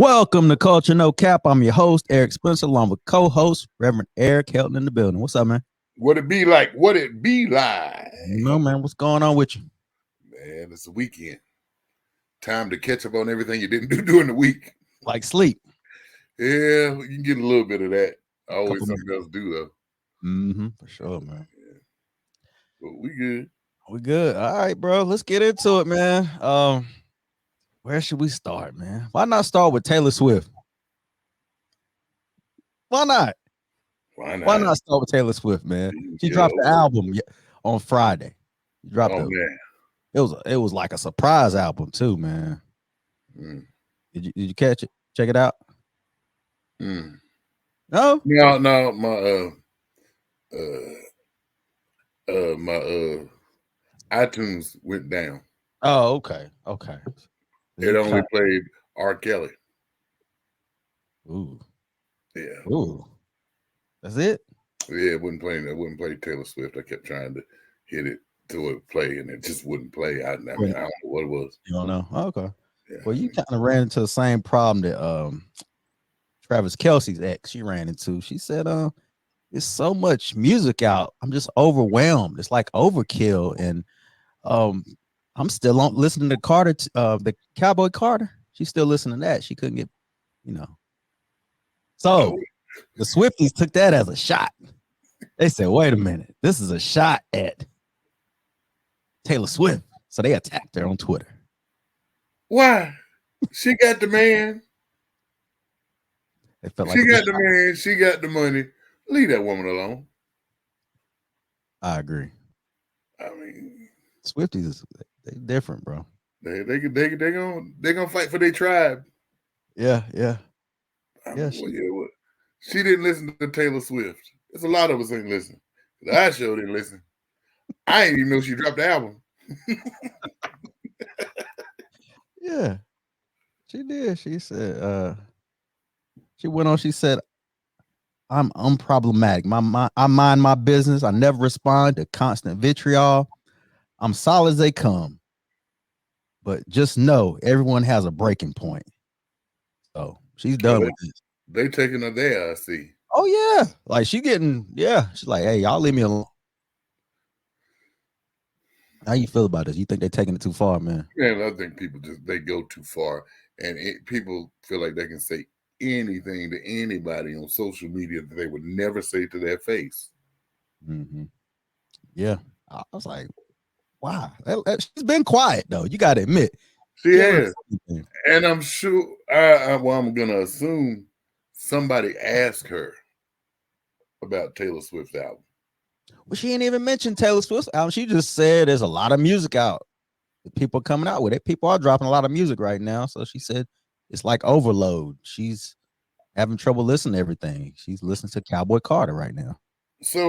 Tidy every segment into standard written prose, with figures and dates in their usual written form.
Welcome to Culture No Cap. I'm your host, Eric Spencer, along with co-host Reverend Eric Helton in the building. What's up, man? What it be like? What it be like? Man, what's going on with you? Man, it's the weekend. Time to catch up on everything you didn't do during the week. Like sleep. Yeah, you can get a little bit of that. Always Couple something else to do, though. For sure, man. Yeah. But we good. We good. All right, bro. Let's get into it, man. Where should we start, man? Why not start with Taylor Swift? Why not? Why not? Why not start with Taylor Swift, man? She dropped the album on Friday. She dropped man. It was like a surprise album too, man. Did you catch it? Check it out. No, my iTunes went down. Oh, okay. It only played R. Kelly. Ooh. Yeah. Ooh. That's it? Yeah, it wouldn't play Taylor Swift. I kept trying to hit it till it play, and it just wouldn't play. I don't know what it was. You don't know? Okay. Yeah. Well, you kind of ran into the same problem that Travis Kelce's ex she ran into. She said, "There's so much music out. I'm just overwhelmed. It's like overkill." And I'm still on listening to Carter, the Cowboy Carter. She's still listening to that. She couldn't get, So the Swifties took that as a shot. They said, "Wait a minute, this is a shot at Taylor Swift." So they attacked her on Twitter. Why? She got the man. It felt she got the man. She got the money. Leave that woman alone. I agree. I mean, Swifties, they different, bro. They gonna fight for their tribe. Yeah. She didn't listen to Taylor Swift. There's a lot of us ain't listen. I sure didn't listen. I didn't even know she dropped the album. Yeah, she did. She said, she went on. She said, "I'm unproblematic. I mind my business. I never respond to constant vitriol. I'm solid as they come. But just know everyone has a breaking point." So she's done with this. They taking her there, I see. Oh yeah, like she's like, "Hey, y'all leave me alone." How you feel about this? You think they're taking it too far, man? Man, I think people they go too far, and people feel like they can say anything to anybody on social media that they would never say to their face. Mm-hmm. Yeah, I was like, wow, she's been quiet though. You got to admit, she has, and I'm sure. I'm gonna assume somebody asked her about Taylor Swift's album. Well, she ain't even mentioned Taylor Swift's album. She just said there's a lot of music out. People coming out with it. People are dropping a lot of music right now. So she said it's like overload. She's having trouble listening to everything. She's listening to Cowboy Carter right now. So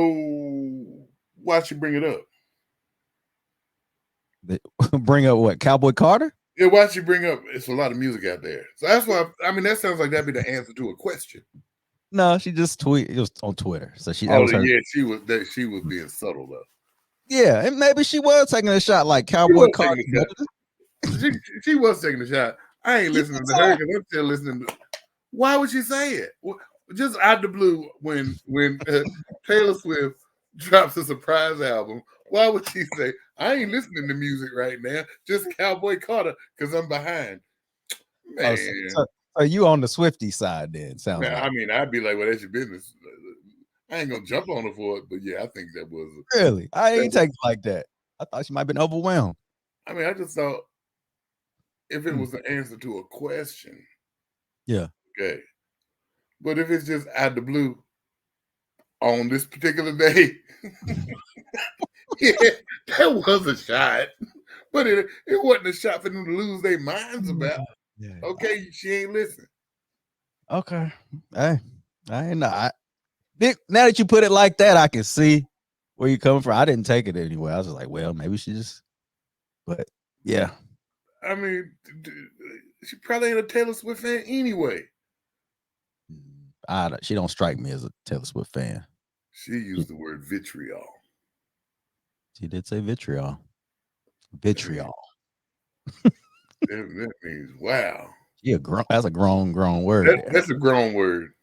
why'd she bring it up? Bring up what? Cowboy Carter? Yeah, why'd she bring up it's a lot of music out there? So that's why, that sounds like that'd be the answer to a question. No, she just tweeted. It was on Twitter. So she she was being subtle though. Yeah, and maybe she was taking a shot like Cowboy Carter. She was taking a shot. I ain't listening to her because I'm still listening to. Why would she say it? Just out the blue when Taylor Swift drops a surprise album, why would she say, "I ain't listening to music right now, just Cowboy Carter because I'm behind"? Man, so are you on the Swiftie side then? Sounds like. I mean, I'd be like, "Well, that's your business." I ain't gonna jump on her for it, but yeah, I think that was really. I ain't take it like that. I thought she might have been overwhelmed. I mean, I just thought if it was the answer to a question, yeah, okay. But if it's just out the blue on this particular day, yeah, that was a shot. But it wasn't a shot for them to lose their minds about. Yeah. Okay, she ain't listening. Okay, hey, I ain't know. Now that you put it like that, I can see where you're coming from. I didn't take it anyway. I was just like, well, maybe she just. But yeah, I mean, she probably ain't a Taylor Swift fan anyway. She don't strike me as a Taylor Swift fan. She used the word vitriol. She did say vitriol. Vitriol. That means wow. Yeah, that's a grown word. That's a grown word.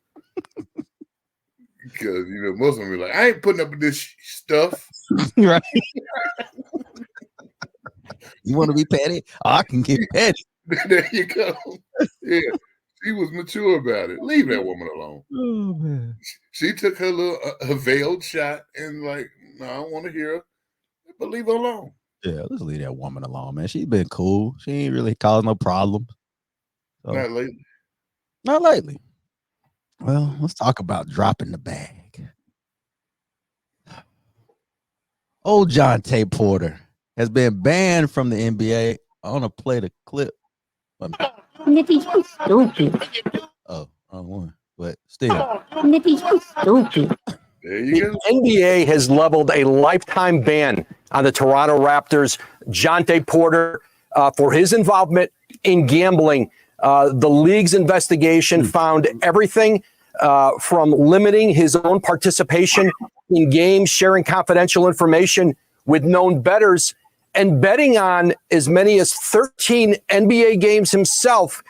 Because most of them be like, I ain't putting up with this stuff. Right? You want to be petty? Oh, I can get petty. There you go. Yeah, she was mature about it. Leave that woman alone. Oh man. She took her little her veiled shot and like, no, I don't want to hear her, but leave her alone. Yeah, let's leave that woman alone, man. She's been cool. She ain't really caused no problems. So, Not lately. not lately. Well, let's talk about dropping the bag. Old JONTAY Porter has been banned from the NBA. I want to play the clip. Nigga, you stupid. Oh, wrong one. But still. Nigga, you stupid. There you go. The NBA has leveled a lifetime ban on the Toronto Raptors' JONTAY Porter for his involvement in gambling. The league's investigation found everything from limiting his own participation in games, sharing confidential information with known bettors, and betting on as many as 13 NBA games himself,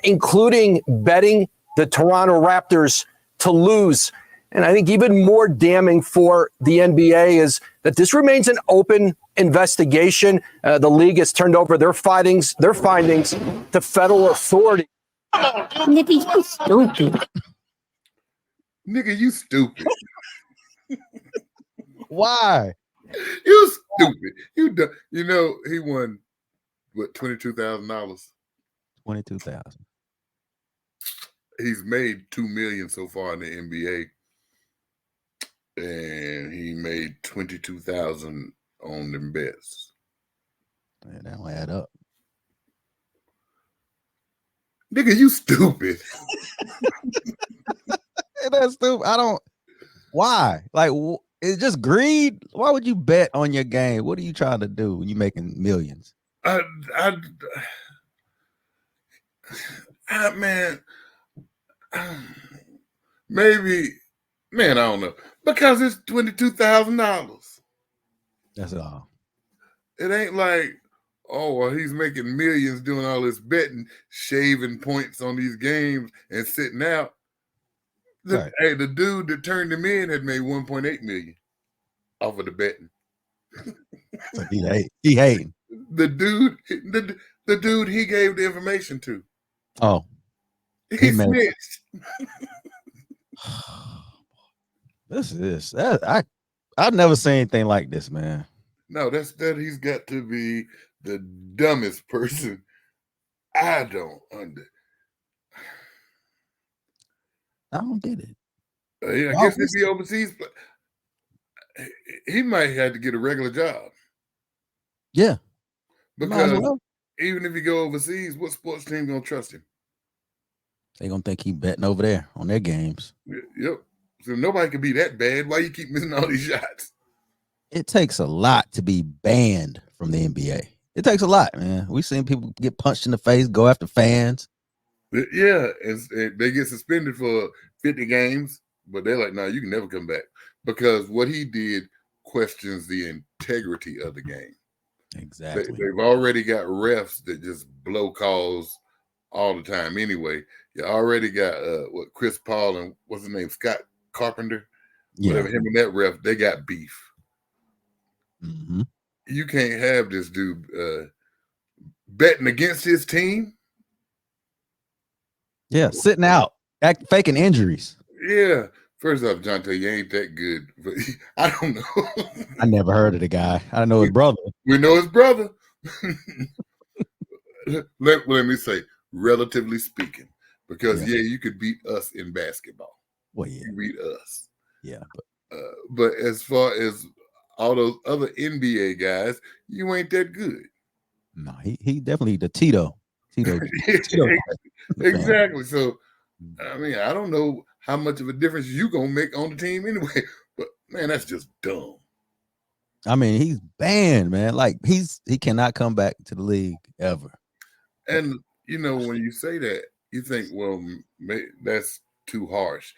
including betting the Toronto Raptors to lose. And I think even more damning for the NBA is that this remains an open investigation. The league has turned over their findings to federal authorities. Nigga, you stupid. Nigga, you stupid. Why? You stupid. He won what, $22,000. 22,000. He's made $2 million so far in the NBA. And he made 22,000 on them bets. Man, that don't add up. Nigga, you stupid. That's stupid. I don't. Why? Like, it's just greed. Why would you bet on your game? What are you trying to do when you're making millions? Man, maybe, man, I don't know. Because it's $22,000. That's all. It ain't like, oh, well, he's making millions doing all this betting, shaving points on these games and sitting out. Right. Hey, the dude that turned him in had made $1.8 million off of the betting. So he hating. The dude he gave the information to. Oh, He snitched. I've never seen anything like this, man. No, that he's got to be the dumbest person. I don't get it. I guess if he overseas, he might have to get a regular job. Yeah. Because even if he go overseas, what sports team gonna trust him? They gonna think he betting over there on their games. Yep. So nobody can be that bad. Why you keep missing all these shots? It takes a lot to be banned from the NBA. It takes a lot, man. We've seen people get punched in the face, go after fans. Yeah, and they get suspended for 50 games, but they're like, no, you can never come back. Because what he did questions the integrity of the game. Exactly. They've already got refs that just blow calls all the time anyway. You already got Chris Paul and what's his name, Scott Carpenter. Yeah. Whatever, him and that ref, they got beef. Mm-hmm. You can't have this dude betting against his team. Yeah, sitting out, faking injuries. Yeah. First off, JONTAY, you ain't that good. But I don't know. I never heard of the guy. I know his brother. We know his brother. Let me say, relatively speaking, because you could beat us in basketball. Well, yeah, you beat us. Yeah, but as far as all those other NBA guys, you ain't that good. No, he definitely the Tito. Exactly. So, I mean, I don't know how much of a difference you gonna make on the team anyway. But man, that's just dumb. I mean, he's banned, man. Like he cannot come back to the league ever. And when you say that, you think, well, that's too harsh.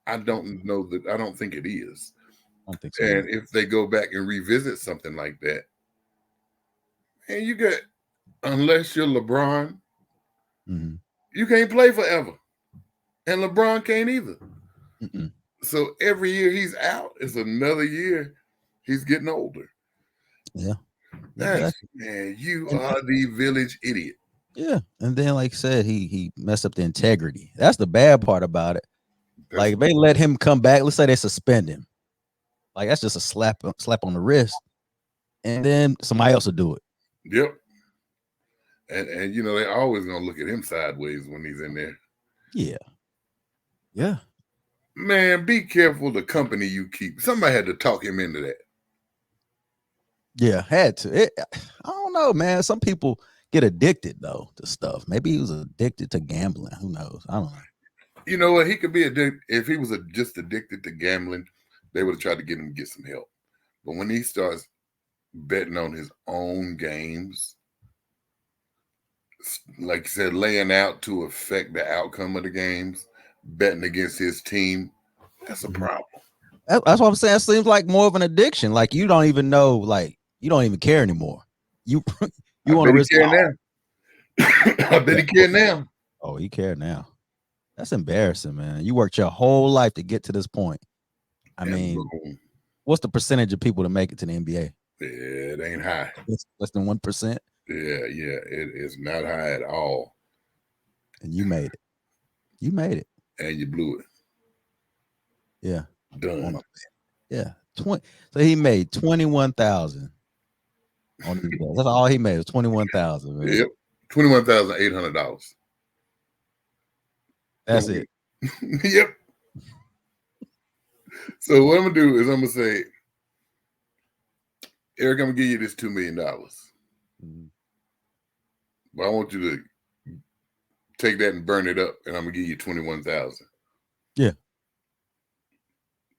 I don't know that. I don't think it is. I don't think so. And if they go back and revisit something like that, and you got, unless you're LeBron, mm-hmm. You can't play forever, and LeBron can't either. Mm-mm. So every year he's out, it's another year he's getting older. Yeah. Exactly. Man, you are the village idiot. Yeah. And then, like I said, he messed up the integrity. That's the bad part about it. Like if they let him come back, let's say they suspend him. Like that's just a slap on the wrist. And then somebody else will do it. Yep. And you know, they're always gonna look at him sideways when he's in there. Yeah. Yeah. Man, be careful the company you keep. Somebody had to talk him into that. Yeah, had to. I don't know, man. Some people get addicted though to stuff. Maybe he was addicted to gambling. Who knows? I don't know. You know what? He could be addicted. If he was just addicted to gambling, they would have tried to get him to get some help. But when he starts betting on his own games, like you said, laying out to affect the outcome of the games, betting against his team, that's a problem. That's what I'm saying. It seems like more of an addiction. Like you don't even know, like you don't even care anymore. You want to risk care now. I bet he care now. Oh, he care now. That's embarrassing, man. You worked your whole life to get to this point. I mean, what's the percentage of people to make it to the NBA? Yeah, it ain't high. It's less than 1%. Yeah, it is not high at all. And you made it. You made it. And you blew it. Yeah. Done. Yeah. So he made 21,000 on these days. That's all he made was 21,000. Yep. $21,800. That's it. Yep. So what I'm gonna do is I'm gonna say, Eric, I'm gonna give you this $2 million. Mm-hmm. But I want you to take that and burn it up, and I'm gonna give you 21,000. Yeah.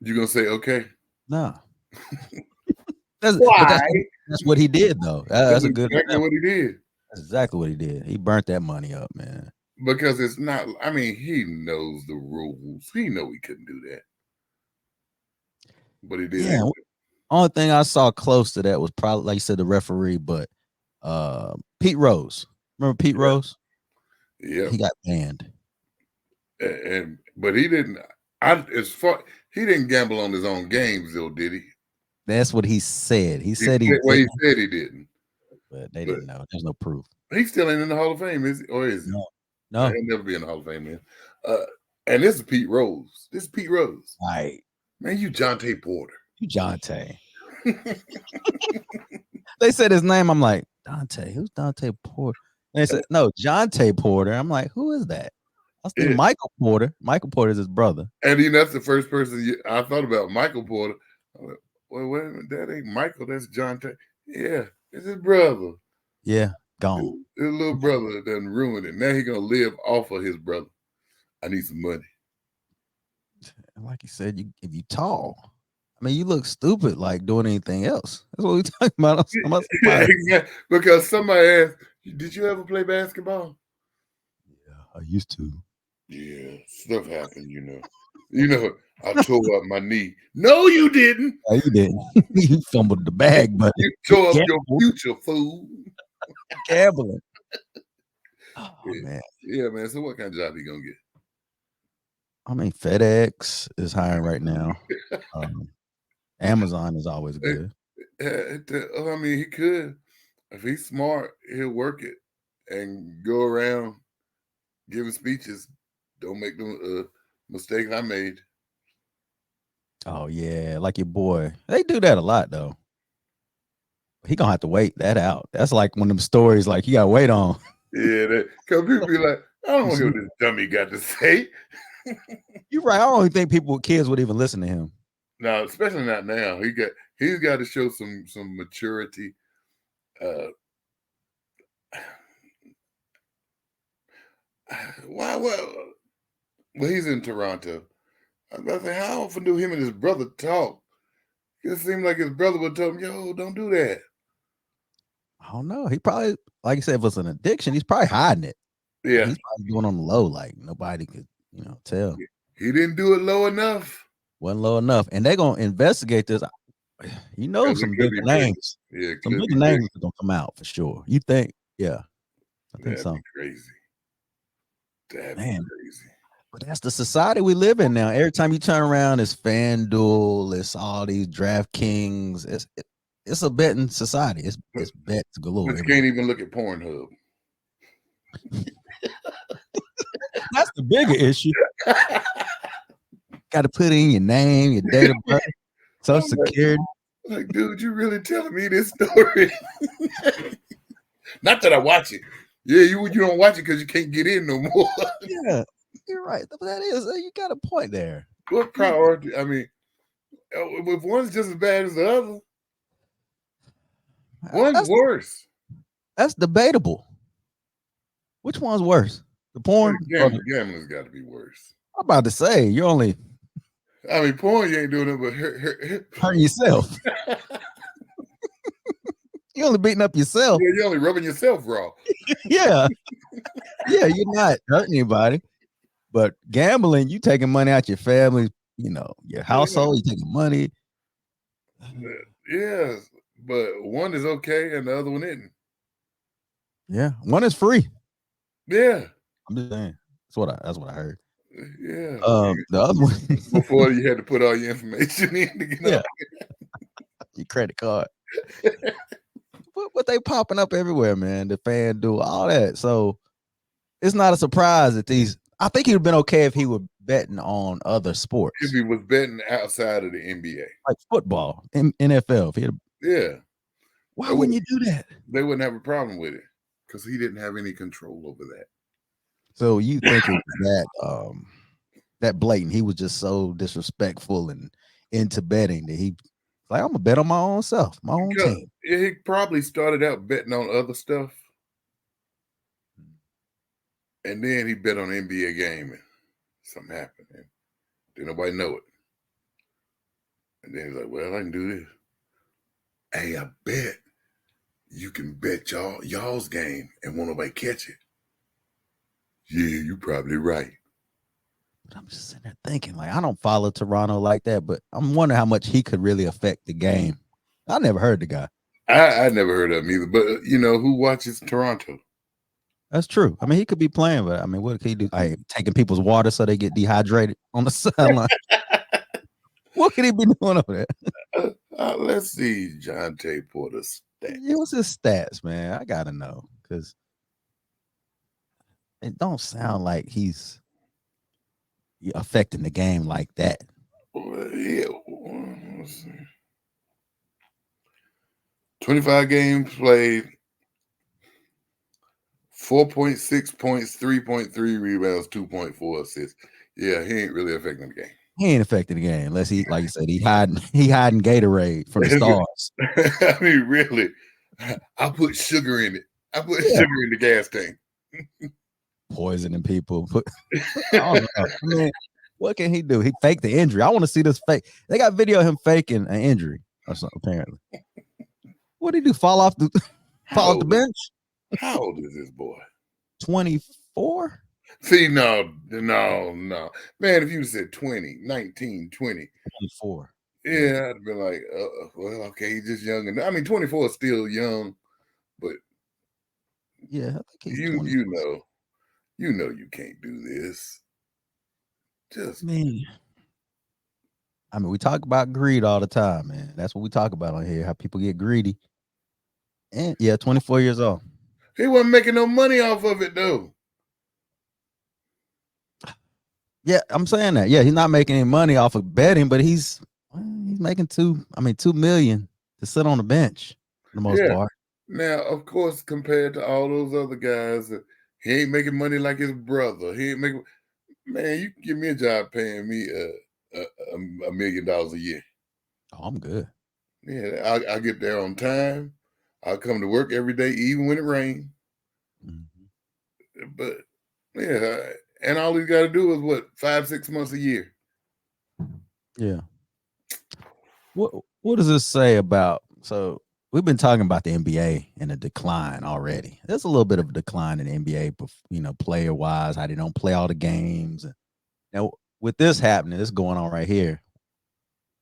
You gonna say okay? Nah. Why? That's what he did, though. That's a good exactly what he did. That's exactly what he did. He burnt that money up, man. Because it's not. I mean, he knows the rules. He know he couldn't do that, but he did. Yeah. Only thing I saw close to that was probably, like you said, the referee, but Pete Rose. Remember Pete Rose? Yeah. He got banned. But he didn't. He didn't gamble on his own games, though, did he? That's what he said. He said he didn't. But they didn't know. There's no proof. He's still ain't in the Hall of Fame, is he? Or is he? No. He'll never be in the Hall of Fame, man. And this is Pete Rose. This is Pete Rose. Right. Man, you JONTAY Porter. You JONTAY. They said his name. I'm like, Dante. Who's Dante Porter? And they said, no, JONTAY Porter. I'm like, who is that? I was thinking Michael Porter. Michael Porter is his brother. And that's the first person I thought about, Michael Porter. I went, well, wait a minute, that ain't Michael. That's JONTAY. Yeah, it's his brother. Yeah, gone. His little brother done ruined it. Now he's gonna live off of his brother. I need some money. Like you said, if you tall, I mean, you look stupid like doing anything else. That's what we're talking about. Exactly. Because somebody asked, did you ever play basketball? Yeah, I used to. Yeah, stuff happened, you know. I tore up my knee. No, you didn't. No, you didn't. You fumbled the bag, but you tore up your future, fool. Gambling. Oh, man. Yeah, man. So what kind of job you gonna get? I mean, FedEx is hiring right now. Amazon is always good. I mean, he could. If he's smart, he'll work it and go around giving speeches. Don't make the mistakes I made. Oh, yeah. Like your boy. They do that a lot, though. He gonna have to wait that out. That's like one of them stories like you gotta wait on. Yeah, because people be like, I don't want to hear what this dummy got to say. You're right. I don't even think kids would even listen to him. No, especially not now. He's got to show some maturity. Why? Well, he's in Toronto. I was about to say, how often do him and his brother talk? It seemed like his brother would tell him, "Yo, don't do that." I don't know. He probably, like you said, if it's an addiction, he's probably hiding it. Yeah, he's probably doing on the low, like nobody could, tell. He didn't do it low enough. Wasn't low enough, and they're gonna investigate this. Some big names. Yeah, some big names are gonna come out for sure. You think? Yeah, I think so. Crazy. That's Man. crazy. But that's the society we live in now. Every time you turn around, it's FanDuel, it's all these DraftKings. It's a betting society. It's bets galore. But you can't even look at Pornhub. That's the bigger issue. Got to put in your name, your date of birth, social security. Like, dude, you really telling me this story? Not that I watch it. Yeah, you don't watch it because you can't get in no more. Yeah, you're right. But that is, you got a point there. What priority? I mean, if one's just as bad as the other, one's worse. That's debatable. Which one's worse? The porn? Gambling's got to be worse. I'm about to say, you're only I mean, porn, you ain't doing it, but hurting yourself. You're only beating up yourself. Yeah, you're only rubbing yourself raw. Yeah. Yeah, you're not hurting anybody. But gambling, you taking money out your family, your household, you taking money. Yeah, but one is okay and the other one isn't. Yeah, one is free. Yeah. I'm just saying. That's what I heard. Yeah. The other one before you had to put all your information in to get yeah. Your credit card. But they popping up everywhere, man. The FanDuel, all that. So it's not a surprise that I think he'd have been okay if he were betting on other sports. If he was betting outside of the NBA. Like football, NFL. Yeah. Why wouldn't you do that? They wouldn't have a problem with it because he didn't have any control over that. So you think it was that blatant? He was just so disrespectful and into betting that he like, I'm gonna bet on my own self, my own team. He probably started out betting on other stuff, and then he bet on an NBA game, and something happened, and didn't nobody know it. And then he's like, "Well, I can do this. Hey, I bet you can bet y'all's game and won't nobody catch it." Yeah, you're probably right. But I'm just sitting there thinking, like, I don't follow Toronto like that, but I'm wondering how much he could really affect the game. I never heard the guy. I never heard of him either, but who watches Toronto? That's true. I mean, he could be playing, but I mean, what could he do? Like, taking people's water so they get dehydrated on the sideline. What could he be doing over there? Let's see JONTAY Porter's stats. What's his stats, man? I gotta know because it don't sound like he's affecting the game like that. Yeah. Let's see. 25 games played, 4.6 points, 3.3 rebounds, 2.4 assists. Yeah, he ain't really affecting the game. He ain't affecting the game unless he, like you said, he hiding Gatorade from the stars. I mean, really, I put sugar in it. I put sugar in the gas tank. Poisoning people. I mean, what can he do? He faked the injury. I want to see this fake. They got video of him faking an injury or something, apparently. What did he do? Fall off the bench? How old is this boy? 24? See, no. Man, if you said 20, 19, 20. 24. Yeah, I'd be like, well, okay, he's just young. And I mean, 24 is still young, but yeah, I think he's you know you can't do this. Just man. I mean, we talk about greed all the time, man. That's what we talk about on here, how people get greedy. And 24 years old. He wasn't making no money off of it, though. Yeah, I'm saying that. Yeah, he's not making any money off of betting, but he's making $2 million to sit on the bench for the most part. Now, of course, compared to all those other guys, he ain't making money like his brother. He ain't making. Man, you can give me a job paying me $1 million a year. Oh, I'm good. Yeah, I get there on time. I come to work every day, even when it rains. Mm-hmm. But yeah, and all he's got to do is what, 5-6 months a year. Yeah. What does this say about? So we've been talking about the NBA and a decline already. There's a little bit of a decline in the NBA, player wise, how they don't play all the games. Now, with this happening, this going on right here,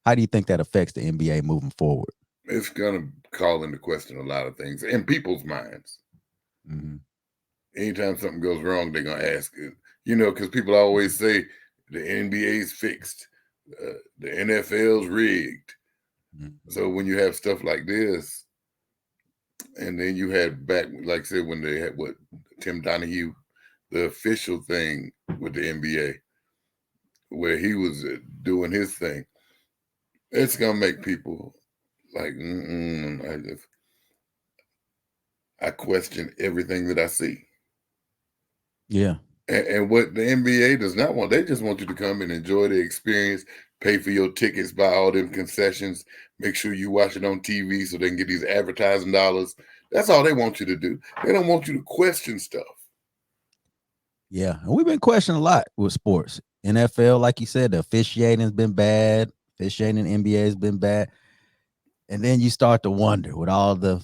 how do you think that affects the NBA moving forward? It's gonna call into question a lot of things in people's minds. Mm-hmm. anytime something goes wrong, they're gonna ask it. You know, because people always say the NBA's fixed, the NFL's rigged. So when you have stuff like this, and then you had back, like I said, when they had Tim Donahue, the official thing with the NBA, where he was doing his thing, it's gonna make people like, I question everything that I see. Yeah. And what the NBA does not want, they just want you to come and enjoy the experience, pay for your tickets, buy all them concessions, make sure you watch it on TV so they can get these advertising dollars. That's all they want you to do. They don't want you to question stuff. Yeah. And we've been questioning a lot with sports. NFL, like you said, the officiating has been bad. Officiating in NBA has been bad. And then you start to wonder with all the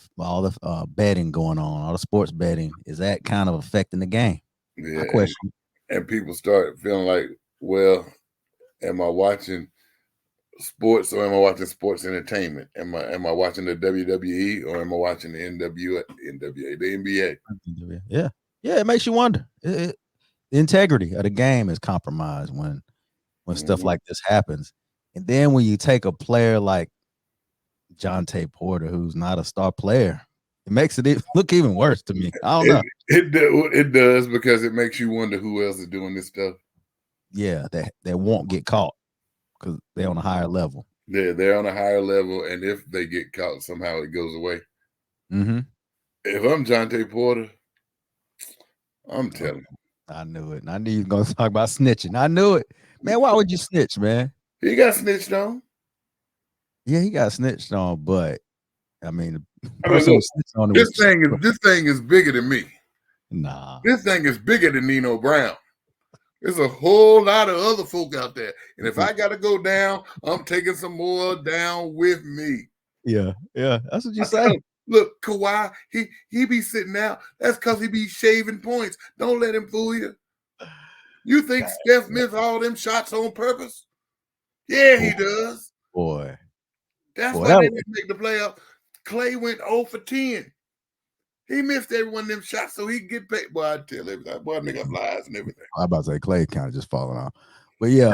betting going on, all the sports betting, is that kind of affecting the game? Yeah. I question. And people start feeling like, well, am I watching sports or am I watching sports entertainment? Am I watching the WWE or am I watching the NWA, the NBA? Yeah. Yeah, it makes you wonder. The integrity of the game is compromised when stuff like this happens. And then when you take a player like JONTAY Porter, who's not a star player, it makes it look even worse to me. I don't know. It does, because it makes you wonder who else is doing this stuff. Yeah, that won't get caught because they're on a higher level. They're on a higher level, and if they get caught, somehow it goes away. Mm-hmm. If I'm JONTAY Porter, I'm telling you. I knew it. And I knew you were going to talk about snitching. I knew it. Man, why would you snitch, man? He got snitched on. Yeah, he got snitched on, but I mean, look, this thing is bigger than me. Nah. This thing is bigger than Nino Brown. There's a whole lot of other folk out there. And if I got to go down, I'm taking some more down with me. Yeah. That's what you say. Look, Kawhi, he be sitting out. That's because he be shaving points. Don't let him fool you. You think Steph missed all them shots on purpose? Yeah, he does. Boy. That's why they didn't make the playoffs. Clay went 0 for 10. He missed every one of them shots so he could get paid. Boy, I tell everybody, boy, I make up lies and everything. I'm about to say Clay kind of just falling off. But yeah,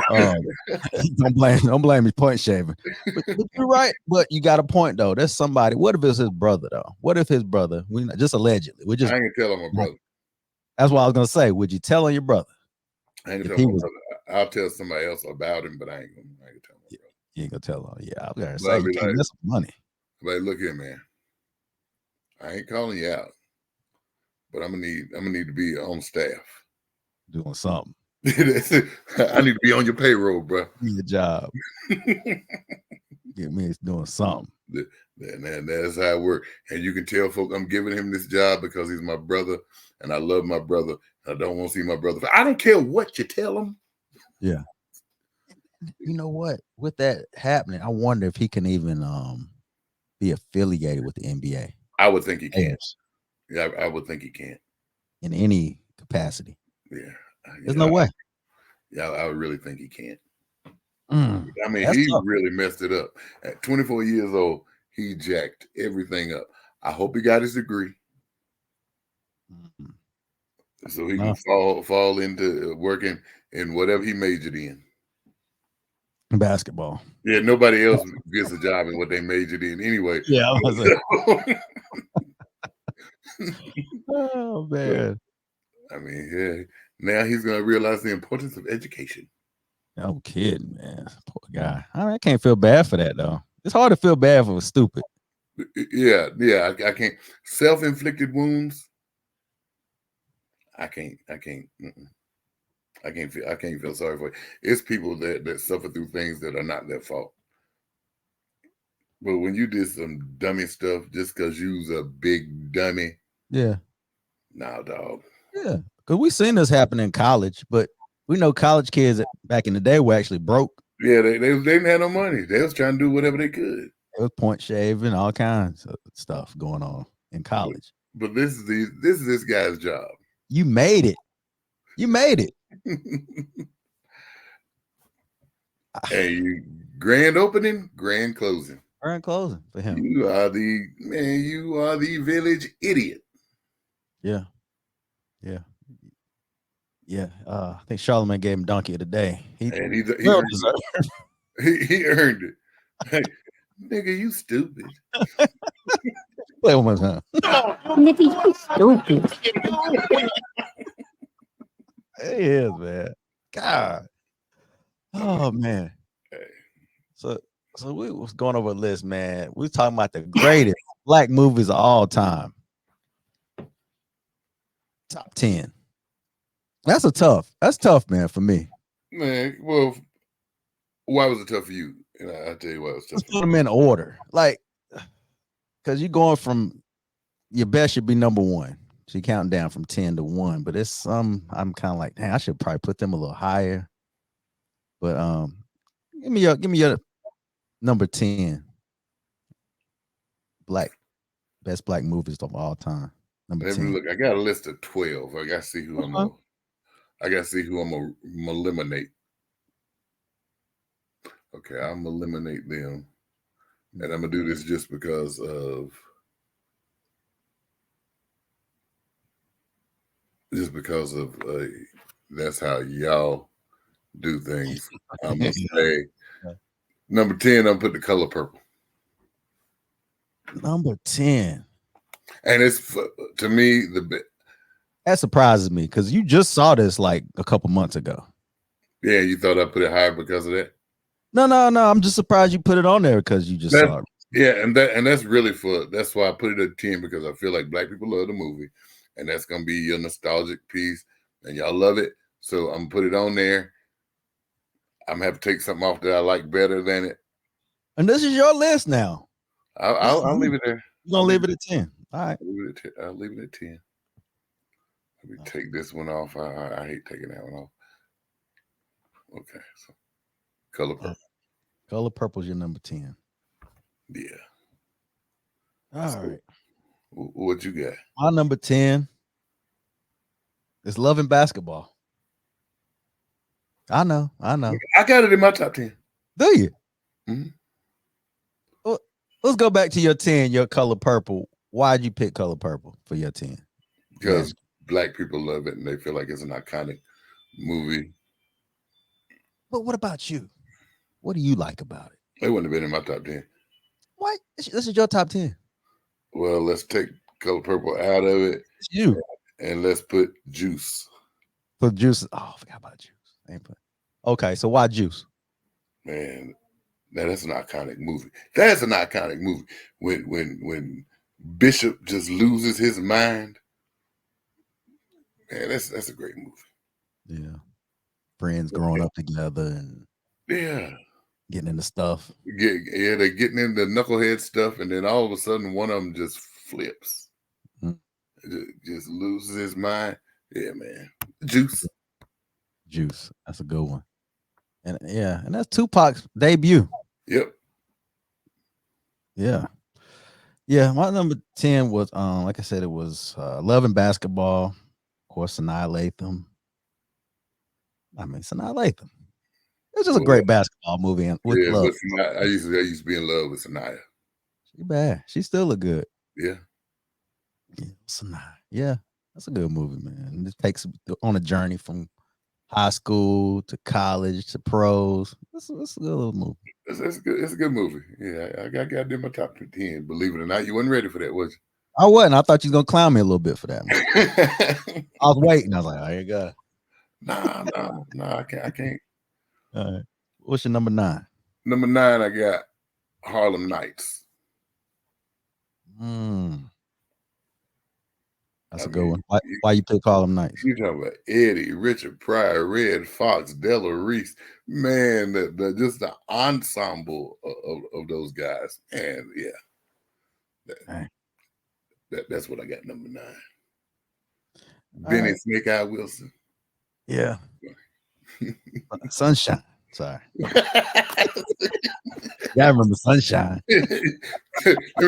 don't blame his point shaving. But you're right. But you got a point though. There's somebody. What if it's his brother though? What if his brother? Just allegedly. I ain't gonna tell him my brother. That's what I was gonna say. Would you tell on your brother? I ain't gonna tell my brother. I'll tell somebody else about him, but I ain't gonna tell my brother. You ain't gonna tell him. Yeah, I was gonna say you can't miss money. Like, look here, man. I ain't calling you out, but I'm gonna need to be on staff doing something. I need to be on your payroll, bro. Your job. Get me doing something. And that's how it works. And you can tell folk I'm giving him this job because he's my brother, and I love my brother. I don't want to see my brother. I don't care what you tell him. Yeah. You know what? With that happening, I wonder if he can even be affiliated with the NBA. I would think he can. Yeah, I would think he can. In any capacity. Yeah. There's no way. Yeah, I would really think he can. I mean, That's he tough. really messed it up. At 24 years old, he jacked everything up. I hope he got his degree. So he can fall into working in whatever he majored in. Basketball. Yeah, nobody else gets a job in what they majored in anyway. Yeah. Oh man. I mean, yeah. Now he's gonna realize the importance of education. No kidding, man. Poor guy. I can't feel bad for that though. It's hard to feel bad for stupid. Yeah. I can't. Self-inflicted wounds. I can't feel sorry for it. It's people that suffer through things that are not their fault. But when you did some dummy stuff just because you was a big dummy, yeah, nah, dog. Yeah, because we seen this happen in college, but we know college kids back in the day were actually broke. Yeah, they didn't have no money. They was trying to do whatever they could. It was point shaving, all kinds of stuff going on in college. But this is this guy's job. You made it. You made it. Hey, grand opening, grand closing. Grand closing for him. You are the village idiot. Yeah. Yeah. Yeah. I think Charlamagne gave him Donkey of the Day. And he well earned deserved. it. He earned it. Hey, nigga, you stupid. Play one more time. Nippy, you stupid. It is, man. God. Oh man. So we was going over a list, man. We was talking about the greatest black movies of all time. Top 10. That's tough, man, for me. Man, well, why was it tough for you? And I'll tell you why it was tough. Let's put them in order. Like, because you're going from your best should be number one. So you're counting down from 10 to 1. But it's I'm kind of like, dang, I should probably put them a little higher. But give me your number 10 best black movies of all time. Number 10. Look, I got a list of 12. I gotta see who I'm gonna eliminate. Okay, I'm gonna eliminate them. And I'm gonna do this just because that's how y'all do things. I'm gonna say number 10, I'm put The Color Purple. Number 10. And it's to me the best. That surprises me because you just saw this like a couple months ago. Yeah, you thought I put it higher because of that? No. I'm just surprised you put it on there because you just saw it. Yeah, and that's really that's why I put it at 10, because I feel like black people love the movie, and that's gonna be your nostalgic piece, and y'all love it. So I'm gonna put it on there. I'm gonna have to take something off that I like better than it. And this is your list now. I'll leave it there. You're gonna leave it at 10. All right. I'll leave it at 10. Let me take this one off. I hate taking that one off. Okay, so Color Purple. Color Purple's your number 10. Yeah. All right. What you got? My number 10 is Love and Basketball. I know. I got it in my top 10. Do you? Mm-hmm. Well, let's go back to your 10, your Color Purple. Why'd you pick Color Purple for your 10? Because black people love it and they feel like it's an iconic movie. But what about you? What do you like about it? It wouldn't have been in my top 10. What? This is your top 10. Well, let's take Color Purple out of it. It's you. And let's put Juice. Put Juice. Oh, I forgot about Juice. Okay, so why Juice? Man, that's an iconic movie. That's an iconic movie. When Bishop just loses his mind. Man, that's a great movie. Yeah. Friends growing up together and getting into stuff. They're getting into knucklehead stuff, and then all of a sudden one of them just flips. Just loses his mind. Yeah, man. Juice. That's a good one. And that's Tupac's debut. Yep. Yeah. My number 10 was like I said, it was Love and Basketball. Of course, Sanaa Lathan. Sanaa Lathan. It's just a great basketball movie with love. I used to be in love with Sanaa. She bad. She still look good. Yeah. Sanaa. Yeah, that's a good movie, man. It takes on a journey from high school to college to pros. It's a good little movie. It's good. It's a good movie. Yeah, I got it in my top 10. Believe it or not, you weren't ready for that, was you? I wasn't. I thought you was gonna clown me a little bit for that. I was waiting. I was like, "Oh, you go." Nah, I can't. All right. What's your number 9? Number 9, I got Harlem Nights. That's a good one. Why you pick Harlem Nights? You talking about Eddie, Richard Pryor, Red Fox, Della Reese. Man, just the ensemble of those guys. And that's what I got number 9. Benny Snake Eye Wilson. Yeah. Sunshine. Sorry. I remember Sunshine. Let me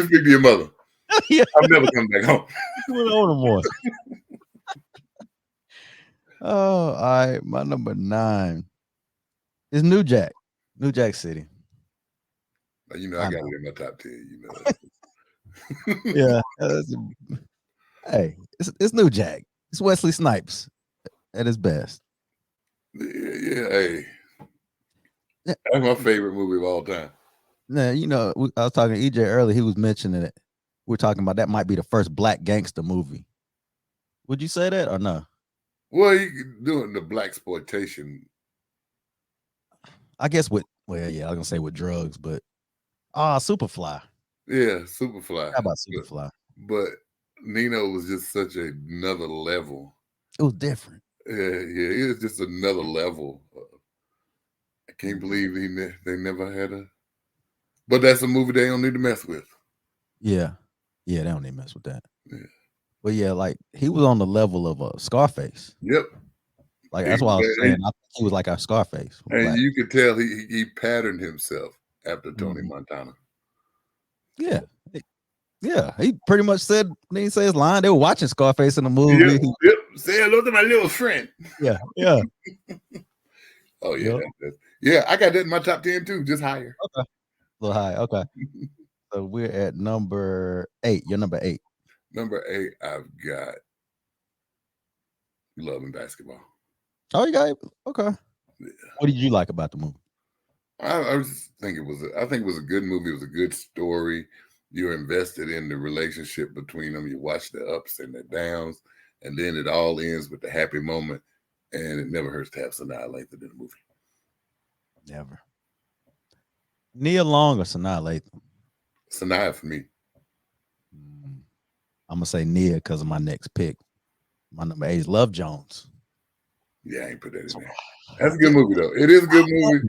speak to your mother. I'm never coming back home. More. Oh, all right. My number 9 is New Jack City. I got it in my top 10. Yeah. Hey, it's New Jack. It's Wesley Snipes at his best. Hey, that's my favorite movie of all time. Now, I was talking to EJ earlier. He was mentioning it. We're talking about that might be the first black gangster movie. Would you say that or no? Well, you doing the black exploitation. I guess I was gonna say with drugs, but Superfly. Yeah, Superfly. How about Superfly? But Nino was just such another level. It was different. Yeah, it was just another level. I can't believe they never had a. But that's a movie they don't need to mess with. Yeah, they don't need to mess with that. Yeah. But yeah, like he was on the level of Scarface. Yep. Like that's why I was saying I think he was like our Scarface. And you could tell he patterned himself after Tony Montana. Yeah. Yeah, he pretty much said, didn't he say his line? They were watching Scarface in the movie. Yep. Say hello to my little friend. Yeah. Oh, yeah. Yep. I got that in my top 10 too, just higher. Okay. A little high. Okay. So we're at number 8. You're number 8. Number 8, I've got Love and Basketball. Oh, you got it? Okay. Yeah. What did you like about the movie? I think it was a good movie. It was a good story. You're invested in the relationship between them. You watch the ups and the downs, and then it all ends with the happy moment. And it never hurts to have Sanaa Lathan in the movie. Never. Nia Long or Sanaa Lathan? Sanaa for me. I'm gonna say Nia because of my next pick. My number 8 is Love Jones. Yeah, I ain't put that in there. That's a good movie though. It is a good movie.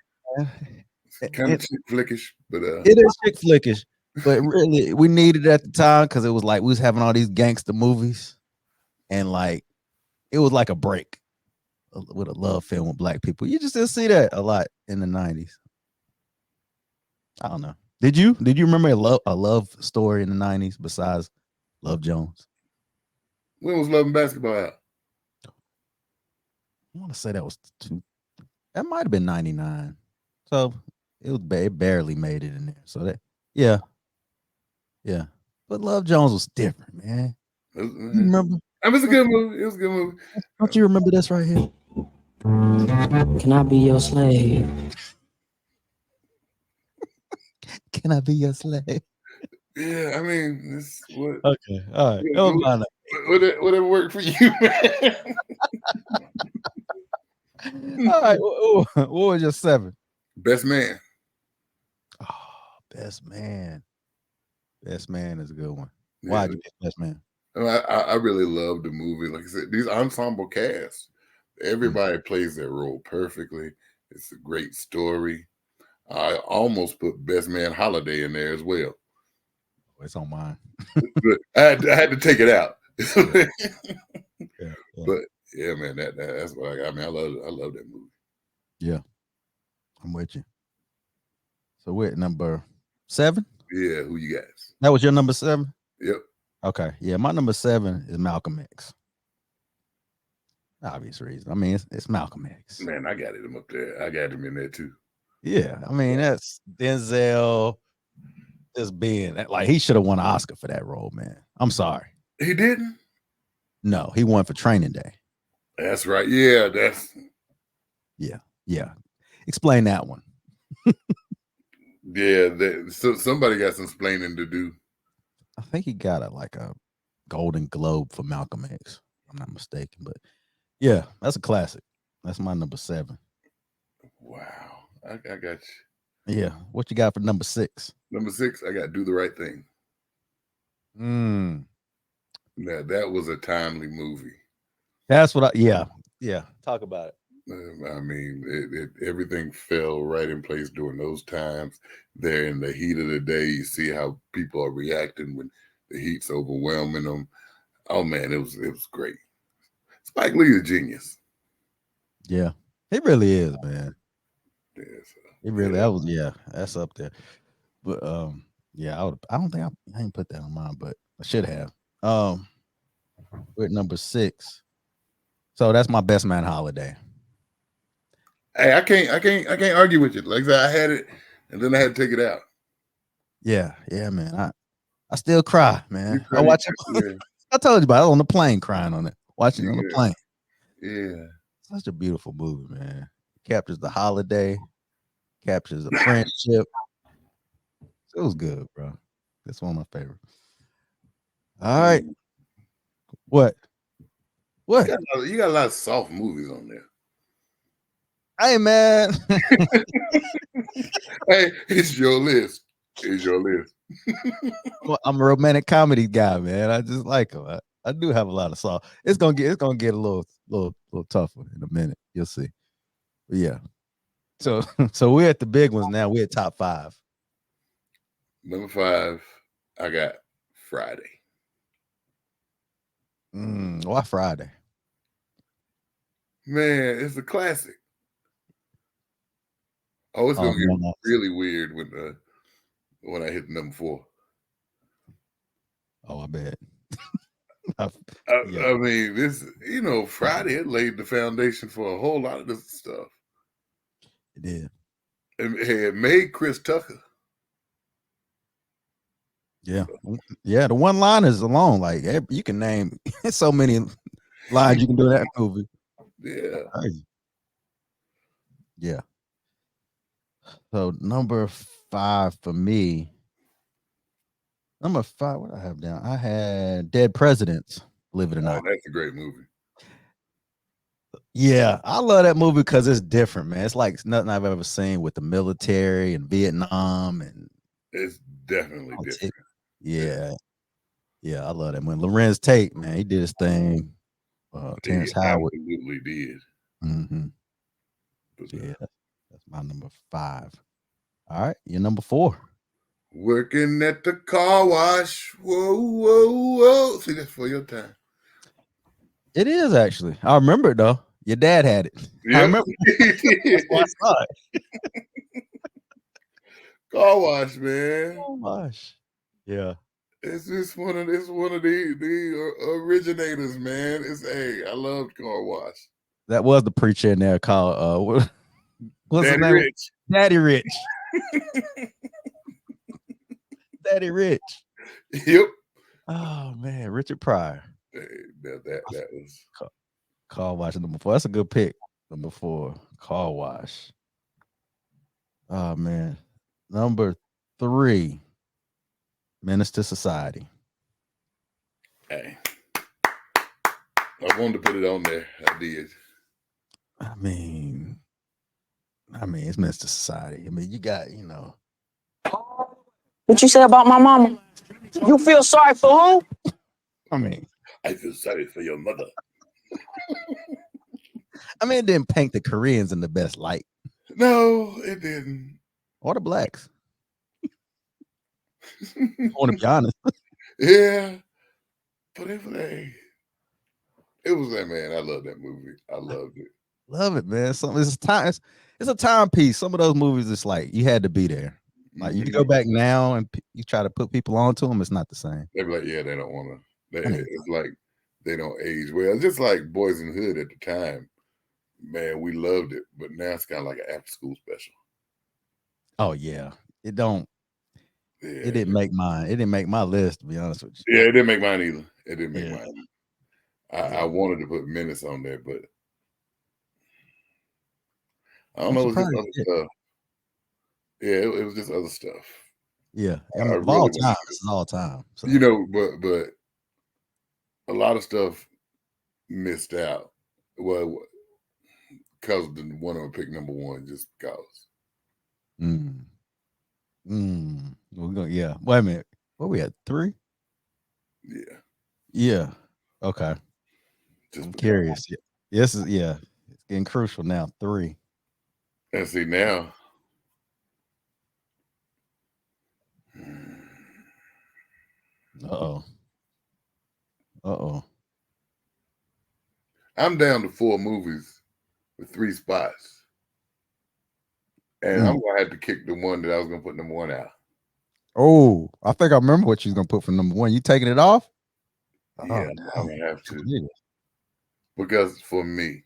It's kind of chick flickish, but it is chick flickish. But really, we needed it at the time because it was like we was having all these gangster movies, and like it was like a break with a love film with black people. You just didn't see that a lot in the 90s. I don't know. Did you remember a love story in the 90s besides Love Jones? When was Love and Basketball out? I want to say that was that might have been 99. So it barely made it in there. So that yeah. But Love Jones was different, man. You remember? It was a good movie. It was a good movie. Don't you remember this right here? Can I be your slave? Can I be your slave? Yeah, I mean, this what. Okay, all right. Yeah, whatever worked for you, man. All right. What was your 7? Best Man. Oh, Best Man. Best Man is a good one. Why did you pick Best Man? I really love the movie. Like I said, these ensemble casts, everybody plays their role perfectly. It's a great story. I almost put Best Man Holiday in there as well. It's on mine. I had to take it out. Yeah. But yeah, man, that's what I got. I mean, I love that movie. Yeah, I'm with you. So we're at number 7. Yeah, who you guys? That was your number 7. Yep. Okay. Yeah, my number 7 is Malcolm X. Obvious reason. I mean, it's Malcolm X. Man, I got him up there. I got him in there too. Yeah, I mean that's Denzel just being like he should have won an Oscar for that role, man. I'm sorry. He didn't? No, he won for Training Day. That's right. Yeah, Yeah. Explain that one. Yeah, so somebody got some explaining to do. I think he got a Golden Globe for Malcolm X. If I'm not mistaken, but yeah, that's a classic. That's my number 7. Wow, I got you. Yeah, what you got for number 6? Number 6, I got Do the Right Thing. Now that was a timely movie. That's what yeah. Talk about it. I mean, everything fell right in place during those times. There in the heat of the day, you see how people are reacting when the heat's overwhelming them. Oh man, it was great. Spike Lee is a genius. Yeah, he really is, man. Yeah, It really that's up there. But I don't think I ain't put that on mine, but I should have. We're at number 6. So that's my Best Man Holiday. Hey, I can't argue with you. Like I said, I had it and then I had to take it out. Yeah, man. I still cry, man. I watch it. I told you about it. I was on the plane crying on it. watching it on the plane. Yeah. Such a beautiful movie, man. Captures the holiday, captures the friendship. It was good, bro. That's one of my favorites. All right. What? What? You got a lot of soft movies on there. Hey, man. Hey, it's your list. It's your list. Well, I'm a romantic comedy guy, man. I just like them. I do have a lot of soft. It's gonna get a little tougher in a minute. You'll see. But yeah. So we're at the big ones now. We're at top 5. Number 5, I got Friday. Why Friday? Man, it's a classic. Oh, it's gonna get man, really weird when I hit number 4. Oh, I bet. I mean, this, Friday, it laid the foundation for a whole lot of this stuff. It did. It made Chris Tucker. Yeah. Yeah. The one-liners alone, like you can name so many lines you can do in that movie. Yeah. Crazy. Yeah. So number 5 for me. Number 5, what I have down? I had Dead Presidents, believe it or not. That's a great movie. Yeah, I love that movie because it's different, man. It's like nothing I've ever seen with the military and Vietnam, and it's definitely different. Yeah, I love that. When Lorenz Tate, man, he did his thing. Terrence Howard absolutely did. Mm-hmm. Yeah, that's my number 5. All right, you're number 4. Working at the car wash. Whoa, whoa, whoa. See, that's for your time. It is actually. I remember it though. Your dad had it. Yep. I remember. That's why I saw it. Car wash, man. Car wash. Yeah. It's just one of the originators, man. I love Car Wash. That was the preacher in there called what's Daddy his name? Rich. Daddy Rich. Daddy Rich. Yep. Oh man, Richard Pryor. That was Car Wash number 4. That's a good pick. Number 4, Car Wash. Oh man. Number 3, Menace to Society. Hey. I wanted to put it on there. I did. I mean, it's Menace to Society. I mean, you got, What you say about my mama? You feel sorry for who? I mean, I feel sorry for your mother. I mean, it didn't paint the Koreans in the best light. No, it didn't. Or the blacks. I want to be honest. Yeah. But it was that, man. I love that movie. I loved it. Love it, man. It's a timepiece. Some of those movies, it's like you had to be there. Like you go back now and you try to put people onto them, it's not the same. They're like, yeah, they don't want to. It's like they don't age well. Just like Boys in the Hood at the time, man, we loved it. But now it's kind of like an after-school special. Oh yeah, it don't. Yeah, it didn't make mine. It didn't make my list, to be honest with you. Yeah, it didn't make mine either. It didn't make mine. I wanted to put Menace on there, but I don't know. It was just other stuff. Yeah, it was just other stuff. Yeah, I mean, all time. This is all time. So. But a lot of stuff missed out. Well, because one of them picked number 1 just because. We're going. Yeah. Wait a minute. What we at 3? Yeah. Yeah. Okay. I'm curious. Yes. Yeah. It's getting crucial now. 3. And see now. Uh oh. I'm down to 4 movies with 3 spots. And I'm going to have to kick the one that I was going to put number 1 out. Oh, I think I remember what she's going to put for number 1. You taking it off? Yeah, I'm going to have to. Because for me,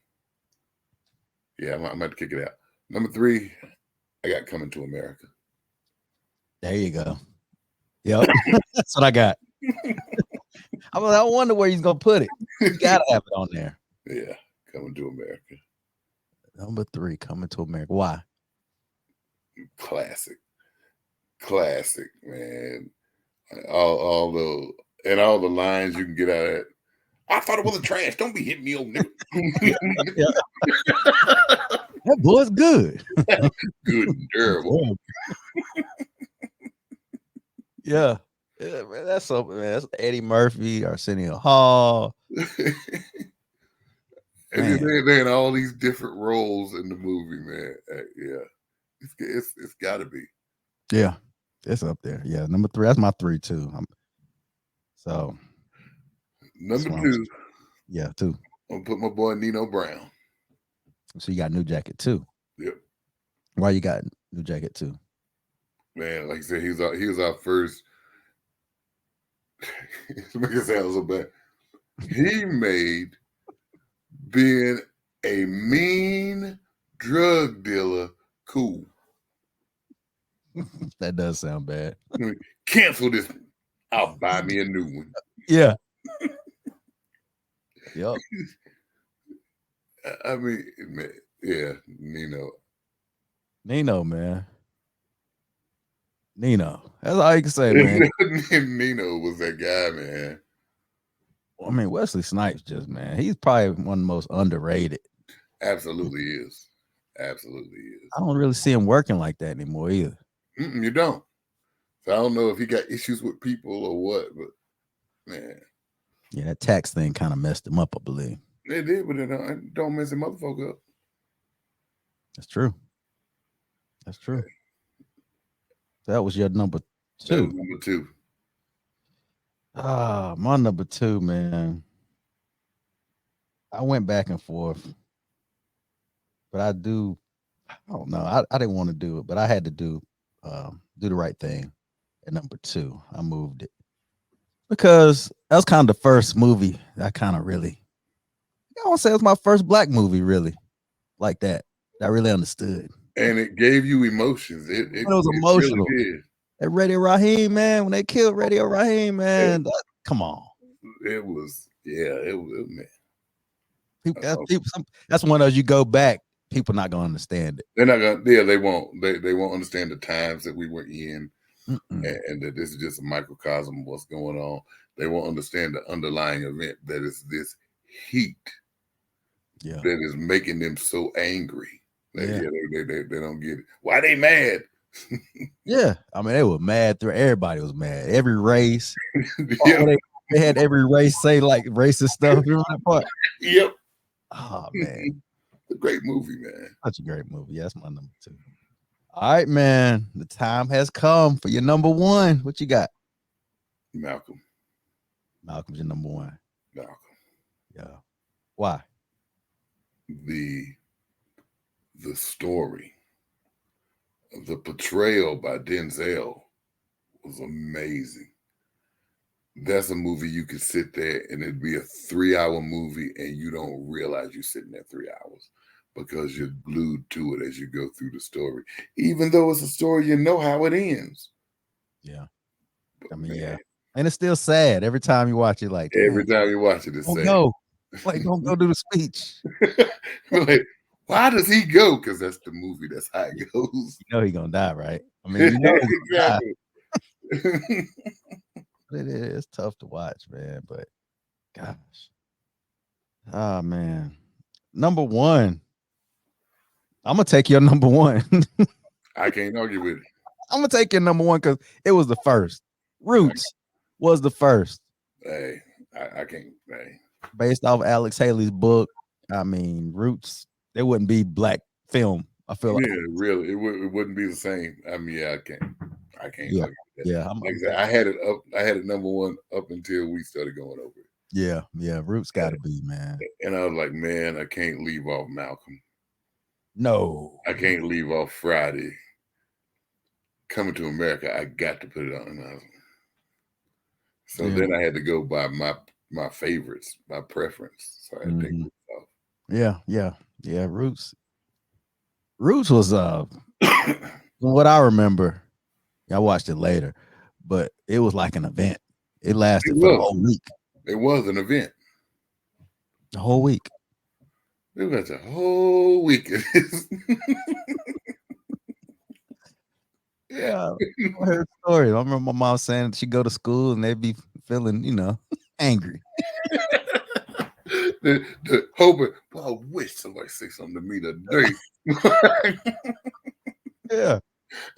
I'm going to have to kick it out. Number 3, I got Coming to America. There you go. Yep. That's what I got. I wonder where he's gonna put it. You gotta have it on there. Yeah, Coming to America. Number 3, Coming to America. Why? Classic, man. All the lines you can get out of it. I thought it was a trash. Don't be hitting me, old nigga. That boy's good. Good and terrible. Yeah. Man, that's so man. That's Eddie Murphy, Arsenio Hall. And they're in all these different roles in the movie, man. Yeah, it's got to be. Yeah, it's up there. Yeah, number 3. That's my 3 too. So number 2. Yeah, 2. I'm gonna put my boy Nino Brown. So you got New Jacket too. Yep. Why you got New Jacket too? Man, like I said, he was our first. Make it sound so bad. He made being a mean drug dealer cool. That does sound bad. Cancel this. I'll buy me a new one. Yeah. Yep. I mean, man, yeah, Nino, man. Nino. That's all you can say, man. Nino was that guy, man. I mean, Wesley Snipes he's probably one of the most underrated. Absolutely is. Absolutely is. I don't really see him working like that anymore either. You don't. So I don't know if he got issues with people or what, but man. Yeah, that tax thing kind of messed him up, I believe. They did, but it don't mess the motherfucker up. That's true. That's true. That was your number 2. Number 2. My number 2, man. I went back and forth, but I don't know. I didn't want to do it, but I had to do the right thing at number 2. I moved it because that was kind of the first movie that I kind of really, I want to say it was my first black movie really like that I really understood. And it gave you emotions. It was emotional. Really did. That Radio Raheem, man, when they killed Radio Raheem, man, come on. It was, man. That's one of those you go back, people not gonna understand it. They're not gonna. Yeah, they won't. They won't understand the times that we were in, and that this is just a microcosm of what's going on. They won't understand the underlying event that is this heat. Yeah. That is making them so angry. They don't get it. Why they mad? Yeah, I mean they were mad through. Everybody was mad. Every race. They had every race say like racist stuff. Remember that part? Yep. Oh man, a great movie, man. Such a great movie. Yeah, that's my number 2. All right, man. The time has come for your number 1. What you got? Malcolm. Malcolm's your number 1. Malcolm. Yeah. Why? The story, the portrayal by Denzel was amazing. That's a movie you could sit there and it'd be a 3-hour movie and you don't realize you're sitting there 3 hours because you're glued to it as you go through the story. Even though it's a story, you know how it ends. Yeah. But I mean, man, yeah. And it's still sad every time you watch it. Like every time you watch it, it's sad. Go. Like, don't go do the speech. Like, why does he go? Because that's the movie. That's how it goes. You know he's gonna die, right? I mean, you know exactly. It is tough to watch, man. But gosh, man, number 1. I'm gonna take your number 1. I can't argue with it. I'm gonna take your number 1 because it was the first. Roots was the first. Hey, I can't. Hey. Based off Alex Haley's book. I mean, Roots. There wouldn't be black film. I feel like. Yeah, really, it wouldn't be the same. I mean, yeah, I can't. Yeah, yeah. Like I said, I had it up. I had it number 1 up until we started going over it. Yeah. Roots got to be, man. And I was like, man, I can't leave off Malcolm. No, I can't leave off Friday. Coming to America, I got to put it on. So then I had to go by my favorites, my preference. So I had to take it off. Yeah. Roots was what I remember. I watched it later, but it was like an event. It lasted for a whole week. It was an event. The whole week. We went the whole week. Yeah, I heard stories. I remember my mom saying she go to school and they'd be feeling, angry. the hoping, well, I wish somebody say something to me today. Yeah.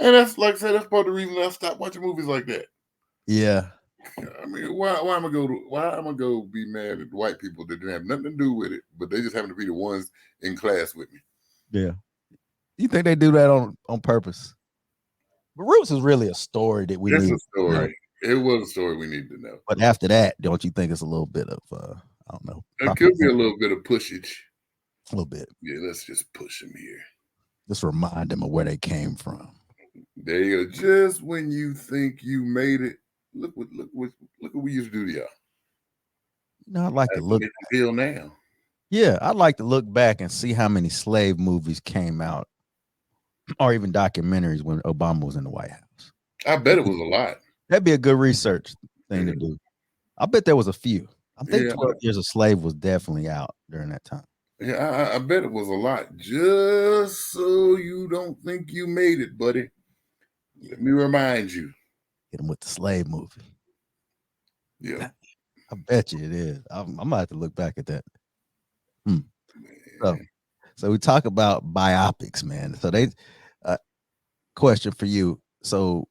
And that's like I said, that's part of the reason I stopped watching movies like that. Yeah. I mean, why am I gonna go be mad at white people that didn't have nothing to do with it, but they just happen to be the ones in class with me? Yeah. You think they do that on purpose? But Roots is really a story that we That's need a story. It was a story we need to know. But after that, don't you think it's a little bit of I don't know. It could be a little bit of pushage. A little bit. Yeah, let's just push them here. Just remind them of where they came from. There you go. Just when you think you made it, look what we used to do to y'all. I'd like to look feel now. Yeah, I'd like to look back and see how many slave movies came out, or even documentaries when Obama was in the White House. I bet it was a lot. That'd be a good research thing to do. I bet there was a few. I think 12 Years a Slave was definitely out during that time. Yeah, I bet it was a lot. Just so you don't think you made it, buddy. Let me remind you. Hit him with the slave movie. Yeah. I bet you it is. I'm gonna have to look back at that. So we talk about biopics, man. So they question for you. So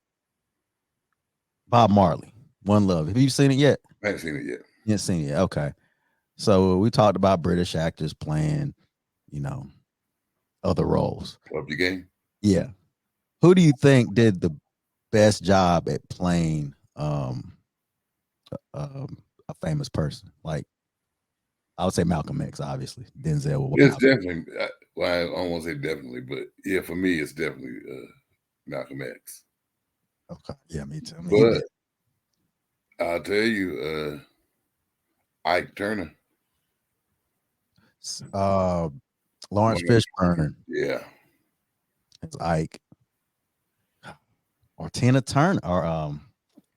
Bob Marley, One Love. Have you seen it yet? I haven't seen it yet. You haven't seen it yet. Okay. So we talked about British actors playing, other roles. Love your game. Yeah. Who do you think did the best job at playing a famous person? Like, I would say Malcolm X, obviously. Denzel. It's definitely. Well, I don't want to say definitely, but yeah, for me, it's definitely Malcolm X. Okay. Yeah, me too. But I'll tell you, Ike Turner. Lawrence Fishburne. Yeah. It's Ike. Or Tina Turner. Or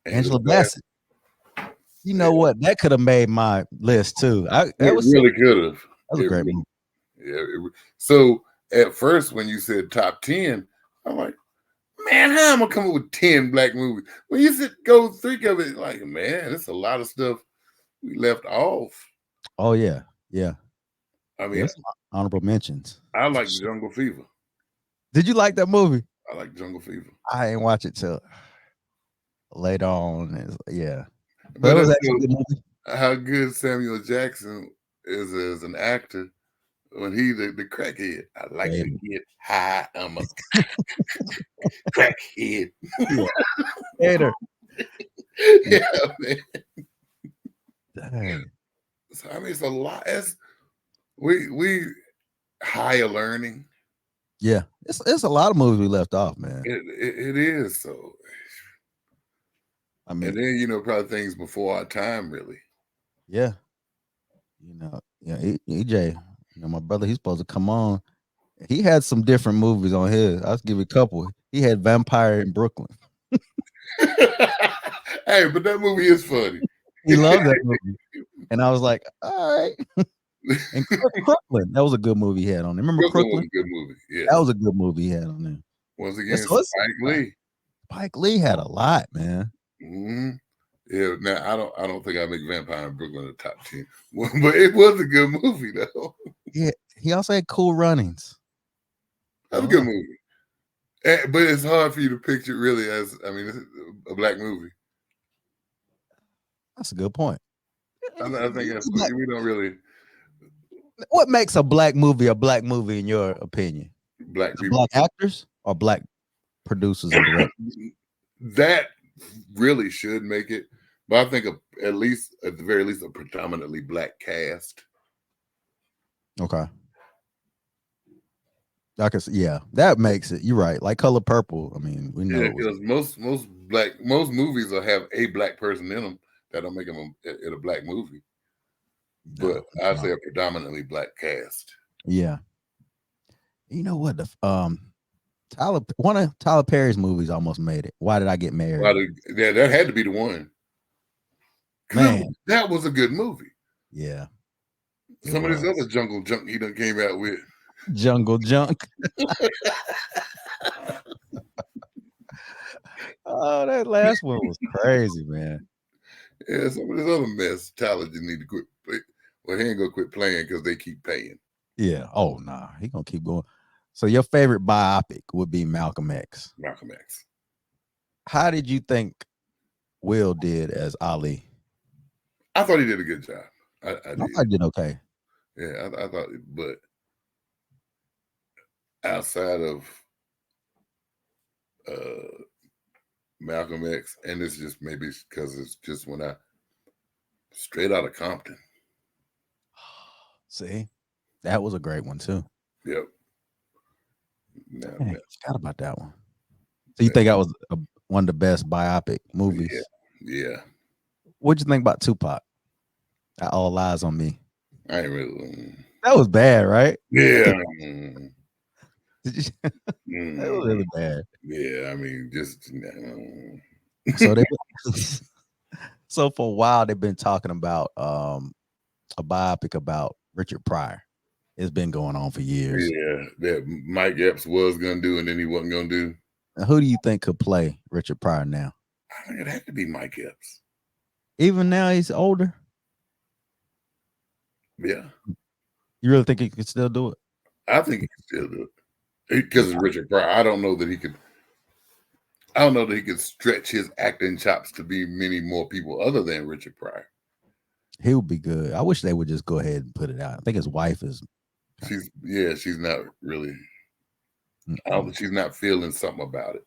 Angela Bassett. You know what? That could have made my list too. That really could have. That was a great movie. Yeah. So at first, when you said top 10, I'm like, man, how am I coming up with 10 black movies? When you said go think of it, like, man, it's a lot of stuff we left off. Oh yeah, yeah. I mean, honorable mentions. I like Jungle Fever. Did you like that movie? I like Jungle Fever. I didn't watch it till later on. Yeah. But it was actually a good movie. How good Samuel Jackson is as an actor when he's the crackhead. I like to get high. I'm a crackhead. Hater. Yeah, man. Dang. So, I mean, it's a lot. We higher learning. Yeah, it's a lot of movies we left off, man. It is so. I mean, and then probably things before our time, really. Yeah, EJ, my brother, he's supposed to come on. He had some different movies on his. I'll give you a couple. He had Vampire in Brooklyn. Hey, but that movie is funny. He loved that movie, and I was like, all right. And Crooklyn, that was a good movie he had on there. Remember Crooklyn? Was a good movie. Yeah, that was a good movie he had on there. Once again, Spike Lee. Spike Lee had a lot, man. Mm-hmm. Yeah. Now I don't think I make Vampire in Brooklyn the top 10, but it was a good movie though. Yeah, he also had Cool Runnings. That's a good movie, but it's hard for you to picture it really as it's a black movie. That's a good point. I think we don't really. What makes a black movie in your opinion? Black people, black actors, or black producers and directors? That really should make it, but I think at the very least a predominantly black cast. Okay. That makes it. You're right. Like Color Purple. I mean, we know because most movies will have a black person in them. That don't make them a black movie. But I'd say a predominantly black cast. Yeah. You know what? One of Tyler Perry's movies almost made it. Why Did I Get Married? That had to be the one. Man. That was a good movie. Yeah. Some of this other jungle junk he done came out with. Jungle junk. Oh, that last one was crazy, man. Yeah, some of this other mess, Tyler just need to quit. Well, he ain't gonna quit playing because they keep paying. Yeah. Oh, nah. He gonna keep going. So your favorite biopic would be Malcolm X. Malcolm X. How did you think Will did as Ali? I thought he did a good job. I I did okay. Yeah, I thought, but outside of Malcolm X, and it's just maybe because it's just when I straight out of Compton. See, that was a great one too. Yep. Dang, forgot about that one. So you think that was one of the best biopic movies? Yeah. What'd you think about Tupac? All Lies on Me. I ain't really. That was bad, right? Yeah. That was really bad. Yeah, I mean, just. So so for a while they've been talking about a biopic about Richard Pryor. It's been going on for years. Yeah, that Mike Epps was gonna do, and then he wasn't gonna do. Now, who do you think could play Richard Pryor now? I think it'd have to be Mike Epps. Even now he's older. Yeah. You really think he could still do it? I think he can still do it because it's Richard Pryor. I don't know that he could. I don't know that he could stretch his acting chops to be many more people other than Richard Pryor. He would be good. I wish they would just go ahead and put it out. I think his wife is. She's not really. I don't think she's not feeling something about it.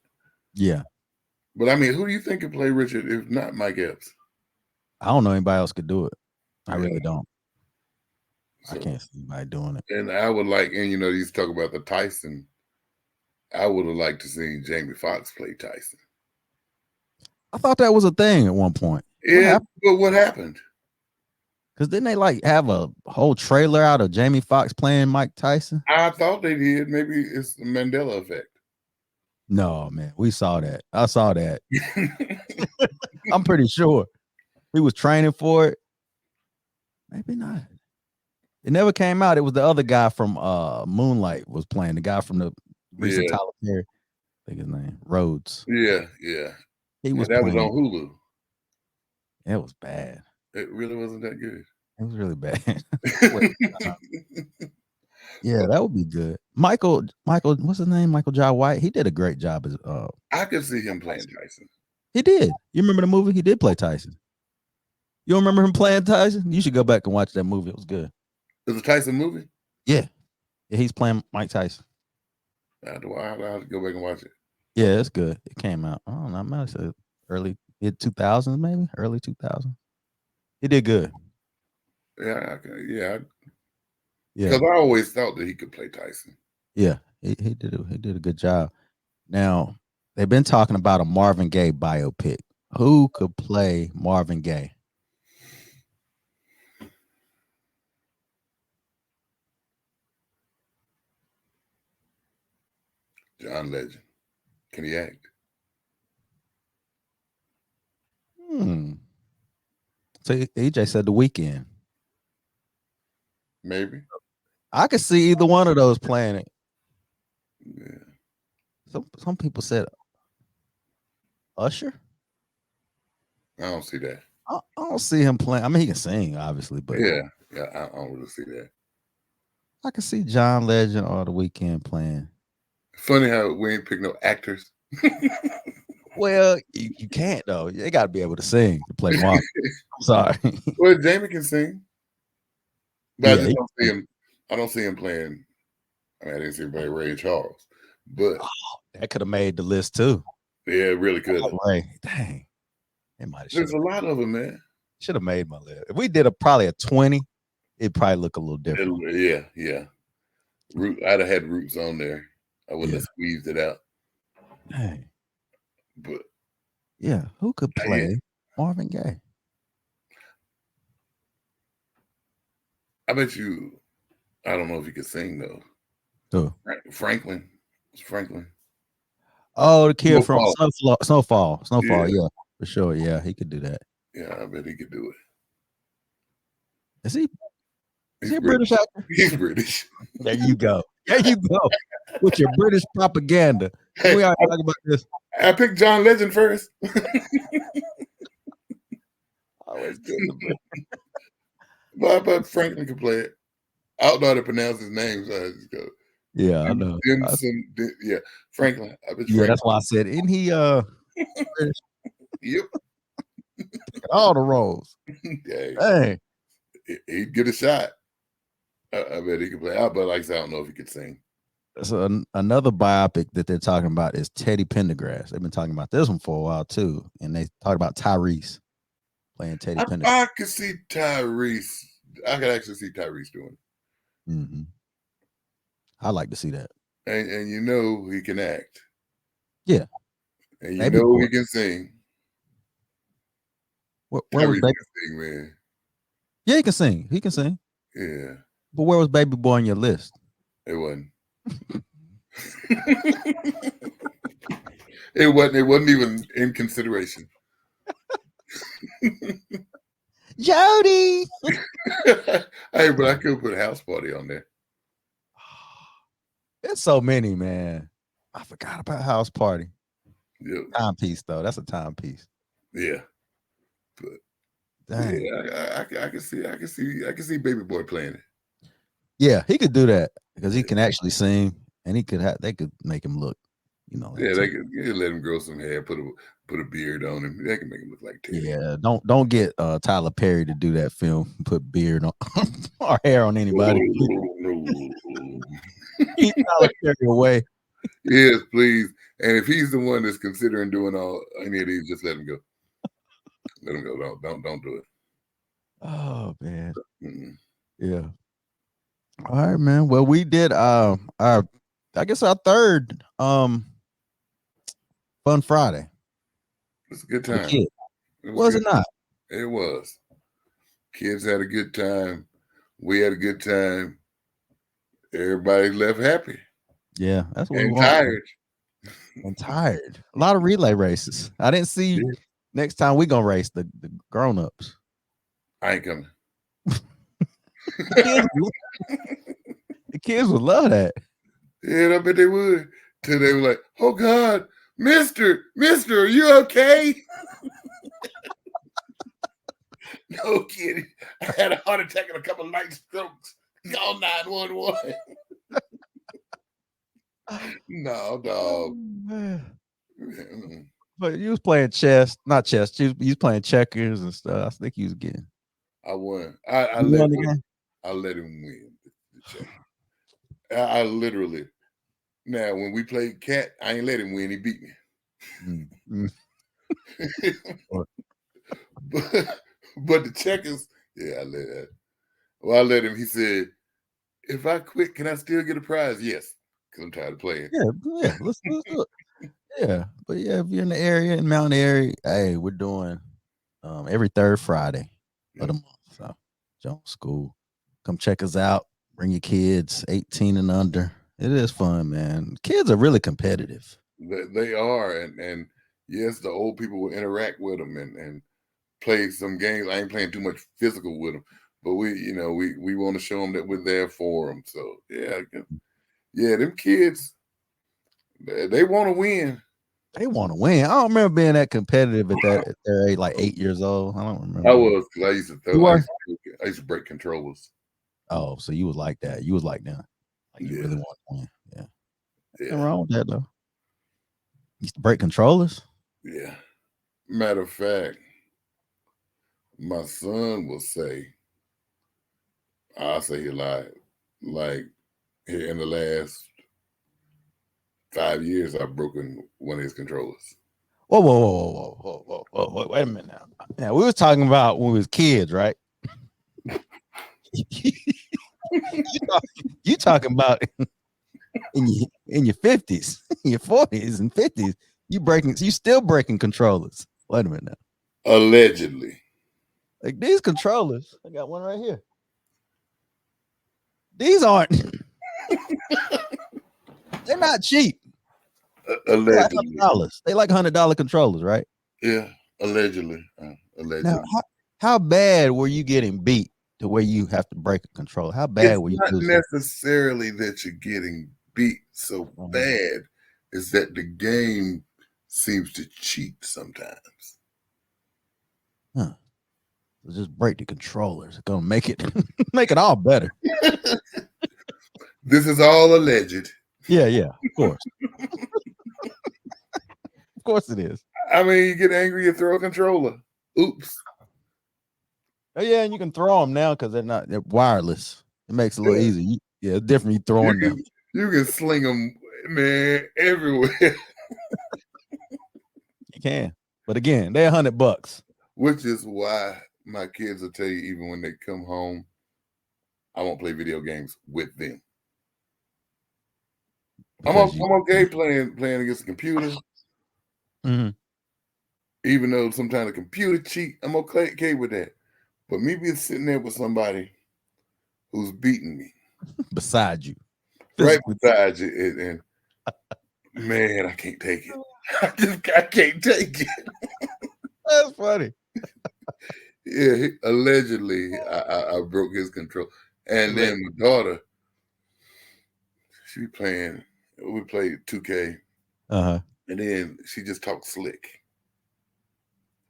Yeah. But I mean, who do you think could play Richard if not Mike Epps? I don't know anybody else could do it. I really don't. So, I can't see anybody doing it. And I would like, and you talk about the Tyson. I would have liked to see Jamie Foxx play Tyson. I thought that was a thing at one point. Yeah, but what happened? Because didn't they have a whole trailer out of Jamie Foxx playing Mike Tyson? I thought they did. Maybe it's the Mandela effect. No, man, we saw that. I saw that. I'm pretty sure he was training for it. Maybe not. It never came out. It was the other guy from Moonlight was playing. The guy from the recent Tyler Perry. I think his name Rhodes. Yeah. He was. That was on Hulu. It was bad. It really wasn't that good. It was really bad. Yeah, that would be good. Michael, what's his name? Michael Jai White. He did a great job as. I could see him playing Tyson. He did. You remember the movie? He did play Tyson. You don't remember him playing Tyson? You should go back and watch that movie. It was good. It was a Tyson movie? Yeah. He's playing Mike Tyson. I have to go back and watch it. Yeah, it's good. It came out. I don't know. I might have said early 2000s, maybe early 2000s. He did good. Yeah. Because I always thought that he could play Tyson. Yeah, he did a good job. Now they've been talking about a Marvin Gaye biopic. Who could play Marvin Gaye? John Legend. Can he act? So EJ said The Weeknd. Maybe. I could see either one of those playing it. Yeah. Some people said Usher. I don't see that. I don't see him playing. I mean, he can sing, obviously, but yeah, I don't really see that. I can see John Legend or The Weeknd playing. Funny how we ain't pick no actors. Well, you can't though. They got to be able to sing to play Marvin. I'm sorry. Well, Jamie can sing, but I just don't see him. I don't see him playing. I mean, I didn't see him play Ray Charles, but that could have made the list too. Yeah, it really could. Ray, dang, it might have. There's a lot of them, man. Should have made my list. If we did probably a 20, it'd probably look a little different. Yeah. I'd have had Roots on there. I wouldn't have squeezed it out. Dang. But yeah, who could play Marvin Gaye? I bet you. I don't know if he could sing though. Who? Franklin. Franklin. Oh, the kid from Snowfall. Yeah, for sure. Yeah, he could do that. Yeah, I bet he could do it. Is he He's a British actor? He's British. There you go. There you go. With your British propaganda. Hey, We are talking about this. I picked John Legend first. Always good. But Franklin could play it. I don't know how to pronounce his name, so I just go. Yeah, I know. Yeah, Franklin. I bet Yeah, Franklin. that's why I said, isn't he British? Yep. All the roles. Yeah, Hey. he'd get a shot. I bet he could play. But like I said, I don't know if he could sing. So another biopic that they're talking about is Teddy Pendergrass. They've been talking about this one for a while too, and they talked about Tyrese playing Teddy Pendergrass. I could see Tyrese. I could actually see Tyrese doing it. Mm-hmm. I like to see that. And you know he can act. Yeah. And you know he can sing. Where was Baby? Sing, man. Yeah, he can sing. He can sing. Yeah. But where was Baby Boy on your list? It wasn't. It wasn't even in consideration. Jody. Hey, but I could put a House Party on there. There's so many, man. I forgot about House Party. Yeah. Timepiece though. That's a timepiece. Yeah. But dang. Yeah, I can see Baby Boy playing it. Yeah, he could do that because he can actually sing, and they could make him look, Yeah, they could let him grow some hair, put a beard on him. They can make him look like Teddy. Yeah, don't get Tyler Perry to do that film, put beard on or hair on anybody. Keep Tyler Perry away. Yes, please. And if he's the one that's considering doing any of these, just let him go. Let him go. Don't do it. Oh man. Mm-mm. Yeah. All right, man. Well, we did our third Fun Friday. It's a good time. Was it not? It was. Kids had a good time. We had a good time. Everybody left happy. Yeah, that's what we want. Tired. And tired. A lot of relay races. I didn't see next time we gonna race the grown-ups. I ain't coming. The kids would love that. Yeah, I bet they would. Till they were like, oh God, Mister, are you okay? No kidding. I had a heart attack and a couple of light strokes. Call 911. No, dog. But you was playing chess, not chess. You was playing checkers and stuff. I think you was getting. I won. I let him win. I literally. Now, when we played cat, I ain't let him win. He beat me. But the checkers, yeah, I let that. Well, I let him. He said, "If I quit, can I still get a prize?" Yes, because I'm tired of playing. Yeah. Let's do it. Yeah, but yeah, if you're in the area, in Mountain area, hey, we're doing every third Friday of the month. So, Jones School, come check us out. Bring your kids, 18 and under. It is fun, man. Kids are really competitive. They are, and yes, the old people will interact with them and play some games. I ain't playing too much physical with them, but we want to show them that we're there for them. So yeah, them kids, they want to win. They want to win. I don't remember being that competitive at their age, like 8 years old. I don't remember. I was, because I used to throw. I used to break controllers. Oh, so you was like that. You was like that. Like you really want to win. Yeah. Nothing wrong with that though. You used to break controllers? Yeah. Matter of fact, my son will say, I'll say he lied. Like here in the last 5 years, I've broken one of his controllers. Whoa. Wait a minute now. Now we was talking about when we was kids, right? you talking about in your 50s, your 40s and 50s, you still breaking controllers. Wait a minute now. Allegedly. Like these controllers, I got one right here. These aren't they're not cheap. Allegedly. They like $100 controllers, right? Yeah, allegedly. allegedly. Now, how bad were you getting beat to where you have to break a controller? How bad It's were you not losing? necessarily that you're getting beat so bad, is that the game seems to cheat sometimes. Huh. So just break the controllers. It's gonna make it make it all better. This is all alleged. Yeah, of course. Of course it is. I mean, you get angry, you throw a controller. Oops. Oh, yeah, and you can throw them now because they're wireless. It makes it a little easier. It's different. You throwing them. You can sling them, man, everywhere. You can, but again, they're $100. Which is why my kids will tell you, even when they come home, I won't play video games with them. I'm okay playing against the computer. Mm-hmm. Even though sometimes the computer cheat, I'm okay with that. But me being sitting there with somebody who's beating me beside you, right beside you, and man, I can't take it. I can't take it. That's funny. Yeah, allegedly, I broke his control, and then my daughter, we played 2K, and then she just talks slick.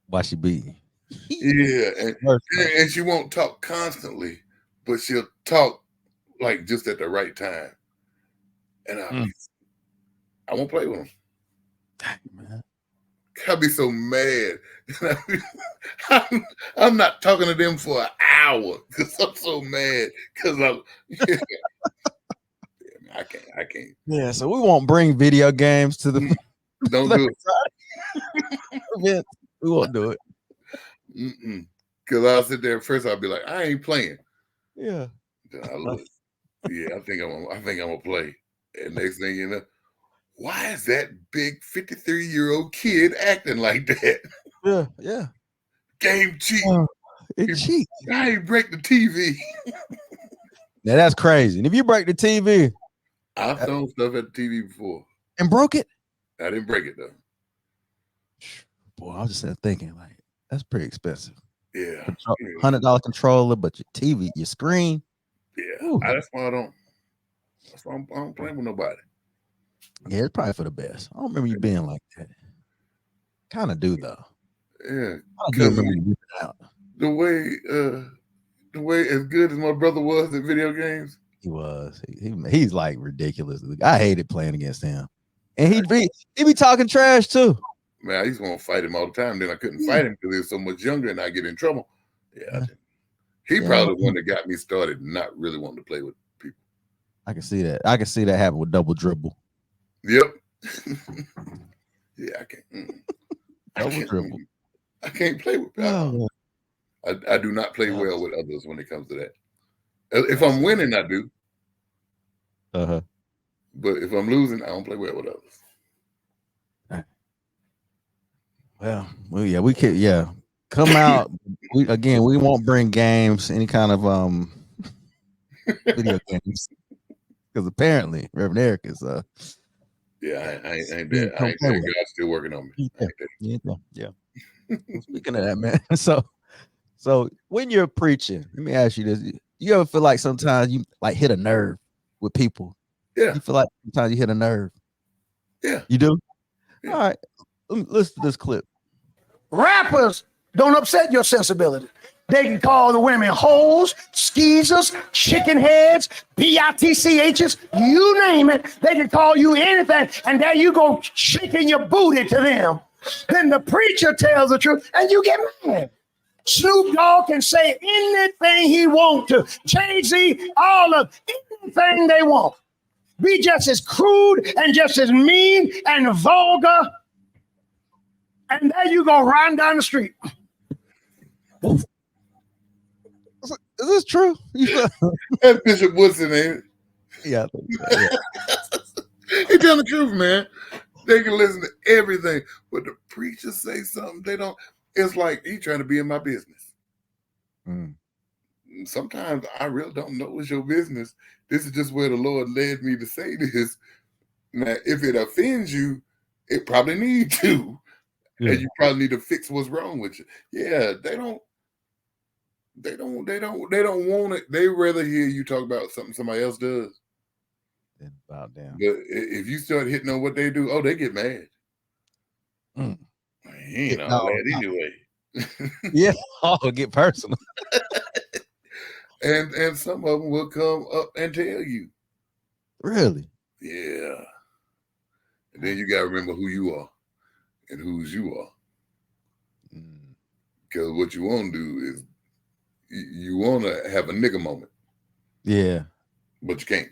Why she beat you? Yeah, and she won't talk constantly, but she'll talk like just at the right time, and I won't play with them. Man. I'll be so mad. I'm not talking to them for an hour because I'm so mad because I can't. Yeah, so we won't bring video games to the. Don't do it. We won't do it. Because I'll sit there first. I'll be like, I ain't playing. Yeah. Then I look. Yeah, I think I'm gonna play. And next thing you know, why is that big 53-year-old kid acting like that? Yeah. Game cheat. It cheat. I ain't break the TV. Now that's crazy. And if you break the TV, I've thrown stuff at the TV before and broke it. I didn't break it though. Boy, I was just thinking, like, that's pretty expensive. Yeah. $100 controller, but your TV, your screen. Yeah. That's why I don't play with nobody. Yeah, it's probably for the best. I don't remember you being like that. Kind of do though. Yeah. I do remember you whipping out. The way as good as my brother was at video games. He was. He's like ridiculous. I hated playing against him. And he'd be talking trash too. Man, I used to want to fight him all the time. Then I couldn't fight him because he was so much younger and I get in trouble. Yeah. He probably the one that got me started not really wanting to play with people. I can see that. I can see that happen with double dribble. Yep. Yeah, I can't. Double dribble. I can't play with people. I do not play well with others when it comes to that. If I'm winning, I do. But if I'm losing, I don't play well with others. Well, yeah, we could, come out. We won't bring games, any kind of video games, because apparently Reverend Eric is I ain't there. God's still working on me. Yeah. Speaking of that, man. So when you're preaching, let me ask you this: you ever feel like sometimes you like hit a nerve with people? Yeah. You feel like sometimes you hit a nerve. Yeah. You do. Yeah. All right. Listen to this clip. Rappers don't upset your sensibility. They can call the women hoes, skeezers, chicken heads, bitchs, you name it. They can call you anything, and there you go shaking your booty to them. Then the preacher tells the truth, and you get mad. Snoop Dogg can say anything he wants to. Jay-Z, all of anything they want. Be just as crude and just as mean and vulgar. And there you go, riding down the street. Is this true? That's Bishop Woodson, ain't it? Yeah. He telling the truth, man. They can listen to everything, but the preacher say something they don't. It's like he trying to be in my business. Sometimes I really don't know it's your business. This is just where the Lord led me to say this. Now, if it offends you, it probably need to. Yeah. and you probably need to fix what's wrong with you. Yeah, they don't want it. They rather hear you talk about something somebody else does. Then about damn. But if you start hitting on what they do, oh, they get mad. Mm. He ain't Yeah, all no, that anyway. Yeah. Oh, get personal. And some of them will come up and tell you. Really? Yeah. And then you gotta remember who you are and whose you are. Mm. Because what you want to do is you want to have a nigga moment, Yeah. but you can't.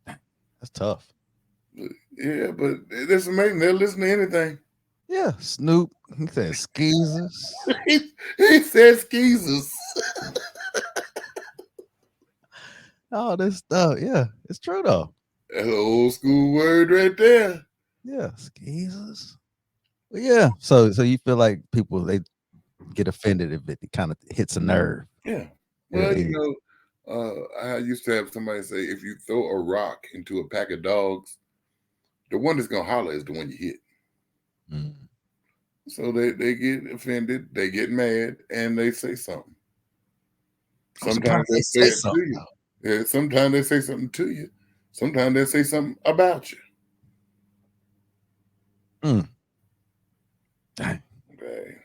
That's tough. Yeah, but it's amazing. They'll listen to anything. Yeah. Snoop. He said skeezers. He says skeezers. All this stuff. Yeah. It's true though. That's an old school word right there. Yeah. Skeezers. Well, yeah. So you feel like people they get offended if it kind of hits a nerve. Yeah. Well, Yeah. you know, I used to have somebody say, if you throw a rock into a pack of dogs, the one that's gonna holler is the one you hit. Mm. So they get offended, they get mad, and they say something. I'm Sometimes surprised they they say say it to something. you. Yeah, sometimes they say something to you. Sometimes they say something about you. Mm. Dang. Okay.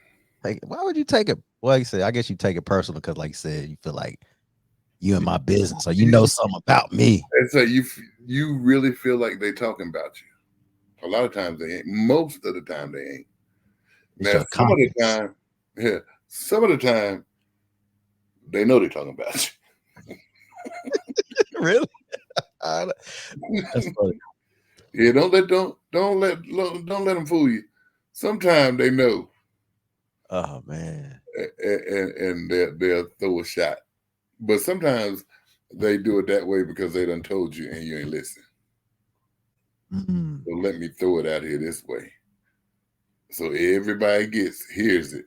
Why would you take it? Well, you said, I guess you take it personal because, like you said, you feel like you in my business or you know something about me. And so you really feel like they talking about you. A lot of times they ain't. Most of the time they ain't. It's Now your some of the confidence. time, yeah, some of the time they know they're talking about Really? That's you. funny. Yeah, don't let them fool you. Sometimes they know, Oh man. and they'll throw a shot. But sometimes they do it that way because they done told you and you ain't listening. Mm. So let me throw it out here this way. So everybody hears it.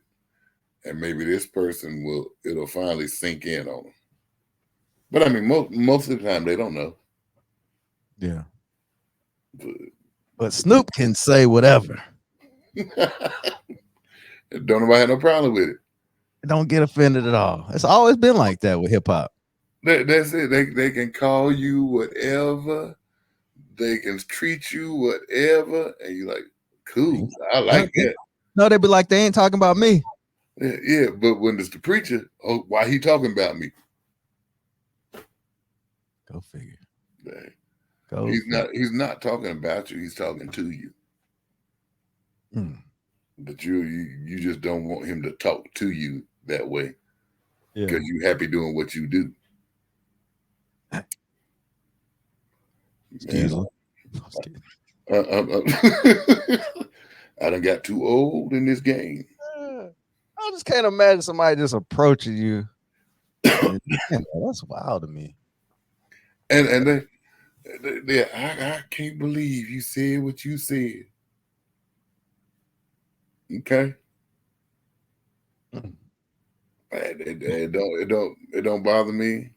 And maybe this person it'll finally sink in on them. But I mean, most of the time they don't know. Yeah. But But Snoop can say whatever. don't nobody have no problem with it. Don't get offended at all. It's always been like that with hip hop. That's it. They can call you whatever. They can treat you whatever, and you're like, cool. I like that. No, they be like, they ain't talking about me. Yeah, but when it's the preacher, oh, why he talking about me? Go figure. Dang. Go He's not talking about you. He's talking to you. Mm. But you just don't want him to talk to you that way because Yeah. you happy doing what you do. Excuse me. I done got too old in this game. I just can't imagine somebody just approaching you. Man, that's wild to me. And I can't believe you said what you said. Okay. Mm. It don't bother me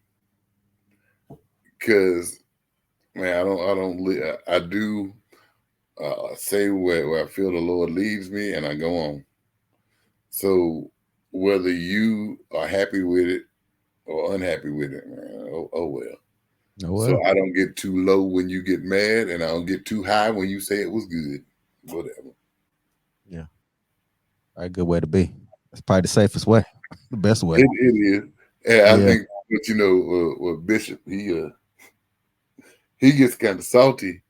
because man, I do say where I feel the Lord leads me, and I go on. So whether you are happy with it or unhappy with it, man, oh well. Oh, well. So I don't get too low when you get mad, and I don't get too high when you say it was good. Whatever. Yeah. A good way to be. That's probably the safest way, the best way. It is. And I Yeah. think, but you know, Bishop, he gets kind of salty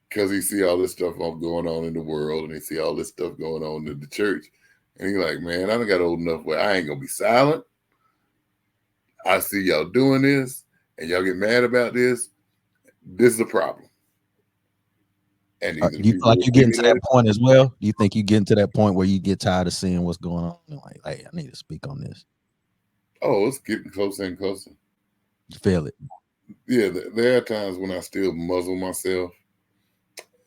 because he see all this stuff going on in the world, and he see all this stuff going on in the church, and he's like, man, I done got old enough where I ain't gonna be silent. I see y'all doing this, and y'all get mad about this. This is a problem. And Do you feel like you getting to that point as well? Do you think you getting to that point where you get tired of seeing what's going on? And like, hey, I need to speak on this. Oh, it's getting closer and closer. You feel it? Yeah, there are times when I still muzzle myself,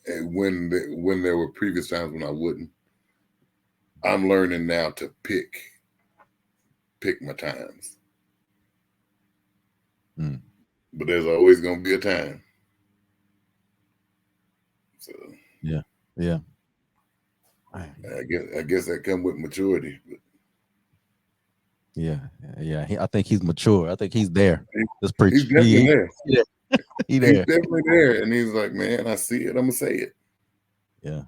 and when there were previous times when I wouldn't. I'm learning now to pick my times. Mm. But there's always going to be a time. So yeah. I guess that come with maturity. Yeah. I think he's mature. I think he's there. This preacher. He's definitely there. Yeah. He's there. definitely there, and he's like, man, I see it. I'm gonna say it. Yeah.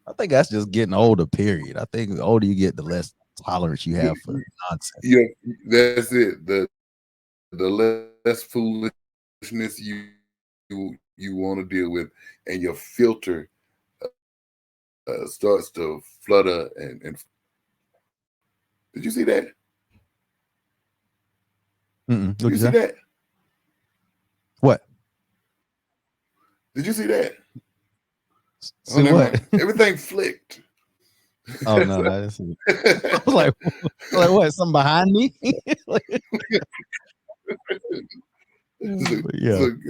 I think that's just getting older, period. I think the older you get, the less tolerance you have for nonsense. Yeah, that's it. The less foolishness you want to deal with, and your filter starts to flutter. And did you see that? Did you see that? What? Did you see that? See what? Everything flicked. Oh no, I didn't see it. I was like what? Something behind me?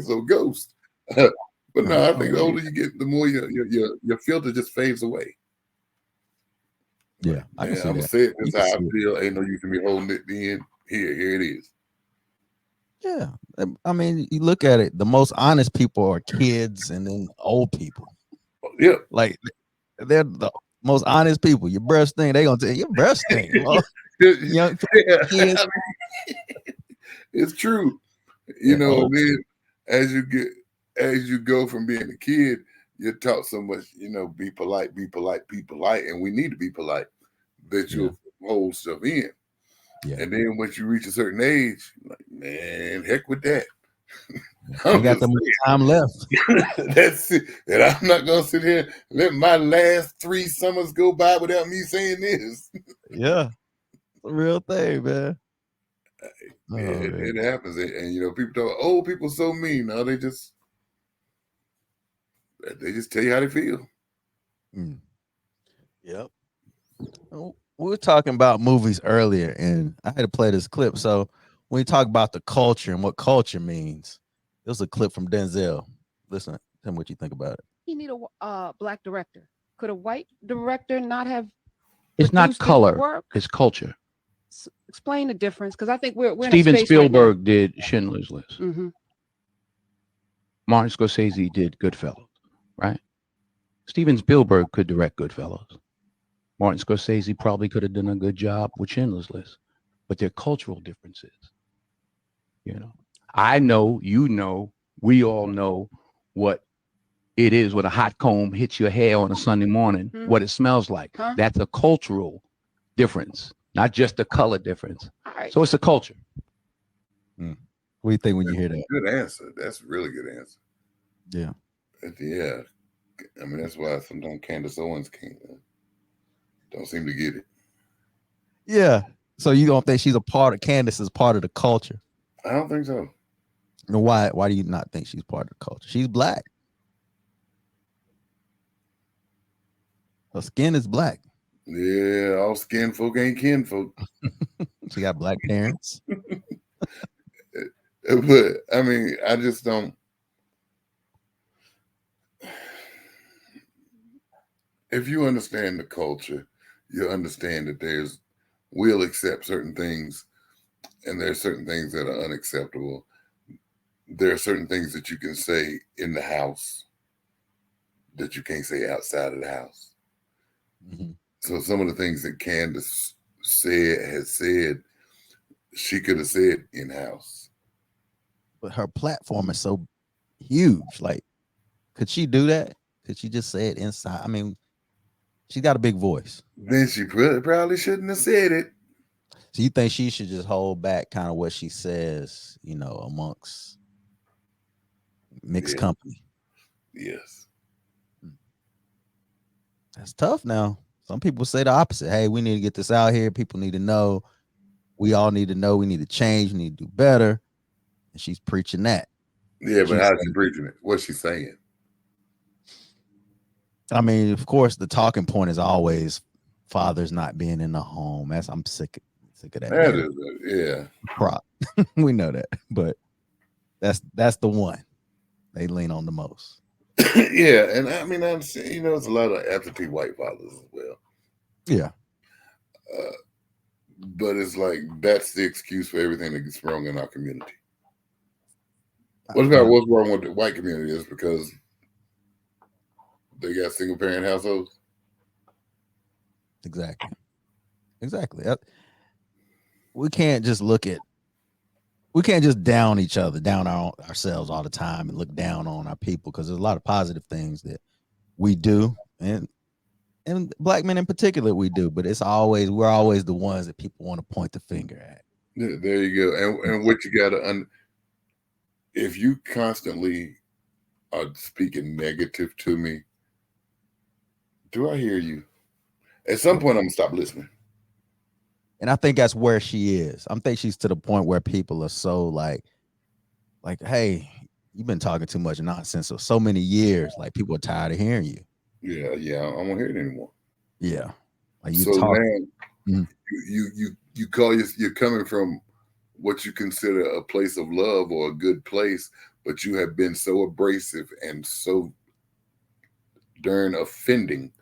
So ghost. But no, I think the older you get, the more your filter just fades away. Yeah, I can see I'm gonna that. say it. That's how I feel. Ain't no use in me holding it in. Here it is. Yeah, I mean, you look at it. The most honest people are kids, and then old people. Yeah, like they're the most honest people. Your breath stink. They gonna tell you your breath stink. Well, young kids. It's true. You know, and then as you go from being a kid, you're taught so much. You know, be polite, and we need to be polite. That you'll hold stuff in. Yeah. And then once you reach a certain age, like, man, heck with that. I got that much time left. That's it. And I'm not gonna sit here and let my last 3 summers go by without me saying this. Yeah, it's a real thing, man. It happens, and you know, people talk. Oh, people so mean. No, they just tell you how they feel. Yep. We were talking about movies earlier, and I had to play this clip. So when we talk about the culture and what culture means, it was a clip from Denzel. Listen, tell me what you think about it. You need a black director. Could a white director not have? It's not color. It's culture. Explain the difference, because I think we're Steven in a space Spielberg right did Schindler's List. Mm-hmm. Martin Scorsese did Goodfellas, right? Steven Spielberg could direct Goodfellas. Martin Scorsese probably could have done a good job with Schindler's List, but they're cultural differences. You know, I know, you know, we all know what it is when a hot comb hits your hair on a Sunday morning, what it smells like. That's a cultural difference, not just a color difference. Right. So it's a culture. What do you think when you hear that? Good answer. That's a really good answer. Yeah. Yeah. I mean, that's why sometimes Candace Owens don't seem to get it. Yeah. So you don't think she's a part of Candace is part of the culture? I don't think so. And why do you not think she's part of the culture? She's black. Her skin is black. Yeah, all skin folk ain't kin folk. She got black parents. But I mean, I just don't. If you understand the culture, you understand that we'll accept certain things, and there's certain things that are unacceptable. There are certain things that you can say in the house that you can't say outside of the house. Mm-hmm. So some of the things that Candace has said, she could have said in house. But her platform is so huge. Like, could she do that? Could she just say it inside? I mean, she got a big voice. Then she probably shouldn't have said it. So you think she should just hold back kind of what she says, you know, amongst mixed company? Yes. That's tough now. Some people say the opposite. Hey, we need to get this out here. People need to know. We all need to know. We need to change. We need to do better. And she's preaching that. Yeah, but how's she preaching it? What's she saying? I mean, of course, the talking point is always fathers not being in the home. I'm sick of that. That is yeah. Prop. We know that, but that's the one they lean on the most. Yeah, and I mean, I'm saying, you know, it's a lot of absentee white fathers as well. Yeah. But it's like that's the excuse for everything that gets wrong in our community. What's wrong with the white community is because they got single parent households. Exactly. We can't just down each other, down ourselves all the time and look down on our people, because there's a lot of positive things that we do, and black men in particular we do, but we're always the ones that people want to point the finger at. Yeah, there you go. And what you got to if you constantly are speaking negative to me, do I hear you? At some point, I'm gonna stop listening. And I think that's where she is. I think she's to the point where people are so like, hey, you've been talking too much nonsense for so many years. Like, people are tired of hearing you. Yeah, I won't hear it anymore. Yeah, like you so talk. Now you're coming from what you consider a place of love or a good place, but you have been so abrasive and so darn offending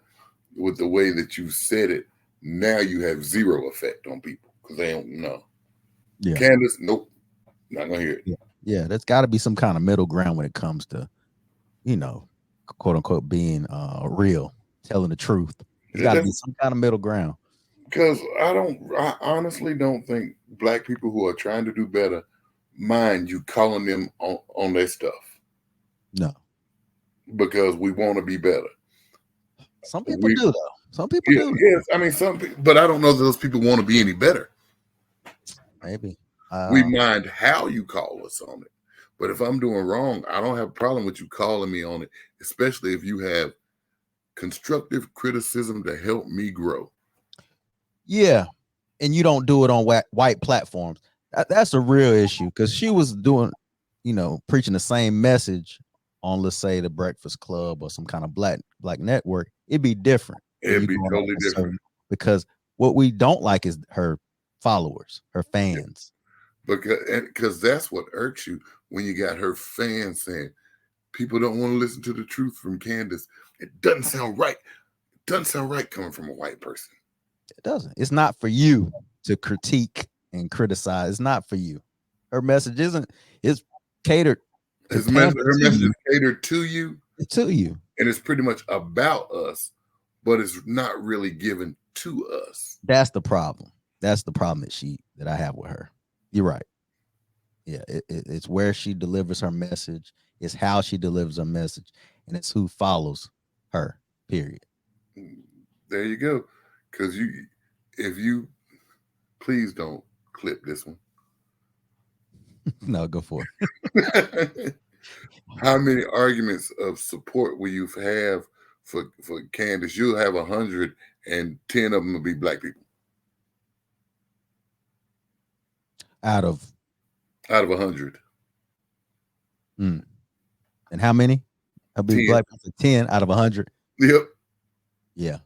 with the way that you said it. Now you have zero effect on people because they don't know. Yeah. Candace, nope, not gonna hear it. Yeah, there's got to be some kind of middle ground when it comes to, quote unquote, being real, telling the truth. There's got to be some kind of middle ground. Because I honestly don't think black people who are trying to do better mind you calling them on their stuff. No. Because we want to be better. Some people do, though. Some people do. Yes, I mean, some people, but I don't know that those people want to be any better. Maybe. We mind how you call us on it. But if I'm doing wrong, I don't have a problem with you calling me on it, especially if you have constructive criticism to help me grow. Yeah, and you don't do it on white platforms. That's a real issue, because she was doing, preaching the same message on, let's say, the Breakfast Club or some kind of black network. It'd be different. It'd be totally different. Because what we don't like is her followers, her fans. Because that's what irks you, when you got her fans saying people don't want to listen to the truth from Candace. It doesn't sound right. It doesn't sound right coming from a white person. It doesn't. It's not for you to critique and criticize. It's not for you. Her message isn't. It's catered. Her message is catered to you. To you. And it's pretty much about us, but it's not really given to us. That's the problem. That's the problem that I have with her. You're right. Yeah, it's where she delivers her message. It's how she delivers her message, and it's who follows her. Period. There you go. Because if you please don't clip this one. No, go for it. How many arguments of support will you have for Candace? You'll have 100, and 10 of them will be black people. Out of 100. And how many? I'll be 10. Black people. 10 out of 100. Yep. Yeah.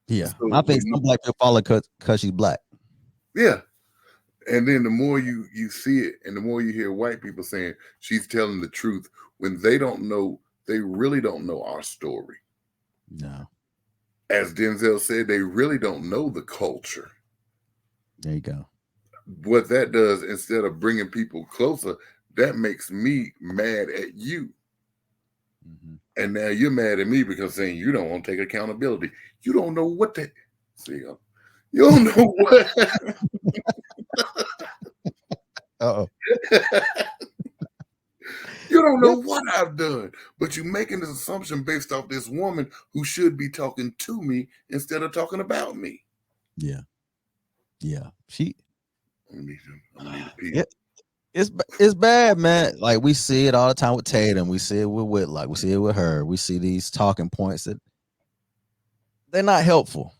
Yeah. So I think some black people follow because she's black. Yeah. And then the more you see it, and the more you hear white people saying she's telling the truth, when they don't know, they really don't know our story. No. As Denzel said, they really don't know the culture. There you go. What that does, instead of bringing people closer, that makes me mad at you. Mm-hmm. And now you're mad at me because saying you don't want to take accountability. You don't know what that. See, you don't know what. Uh-oh. You don't know what I've done, but you're making this assumption based off this woman who should be talking to me instead of talking about me. Yeah. Yeah. It's bad, man. Like, we see it all the time with Tatum. We see it with Whitlock. We see it with her. We see these talking points that they're not helpful.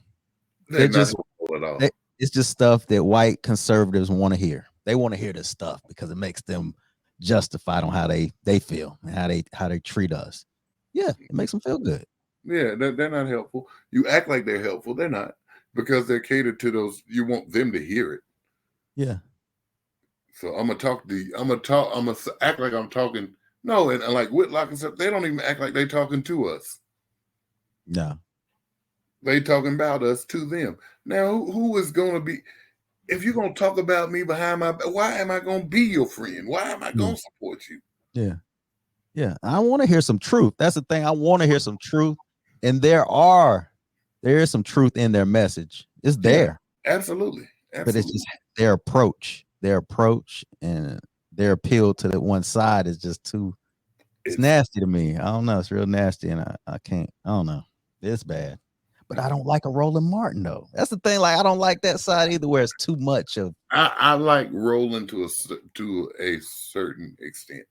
They're not helpful at all. It's just stuff that white conservatives want to hear. They want to hear this stuff because it makes them justified on how they feel and how they treat us. Yeah, it makes them feel good. Yeah, they're not helpful. You act like they're helpful. They're not, because they're catered to those. You want them to hear it. Yeah. So I'm gonna act like I'm talking. No, and like Whitlock and stuff, they don't even act like they talking to us. No. They talking about us to them. Now, who is going to be, if you're going to talk about me behind my back, why am I going to be your friend? Why am I going to support you? Yeah. Yeah. I want to hear some truth. That's the thing. I want to hear some truth. And there are there is some truth in their message. It's there, Absolutely. but it's just their approach and their appeal to the one side is just too. It's nasty to me. I don't know. It's real nasty, and I can't. I don't know. It's bad. But I don't like a Roland Martin though. That's the thing. Like I don't like that side either, where it's too much of. I like Roland to a certain extent.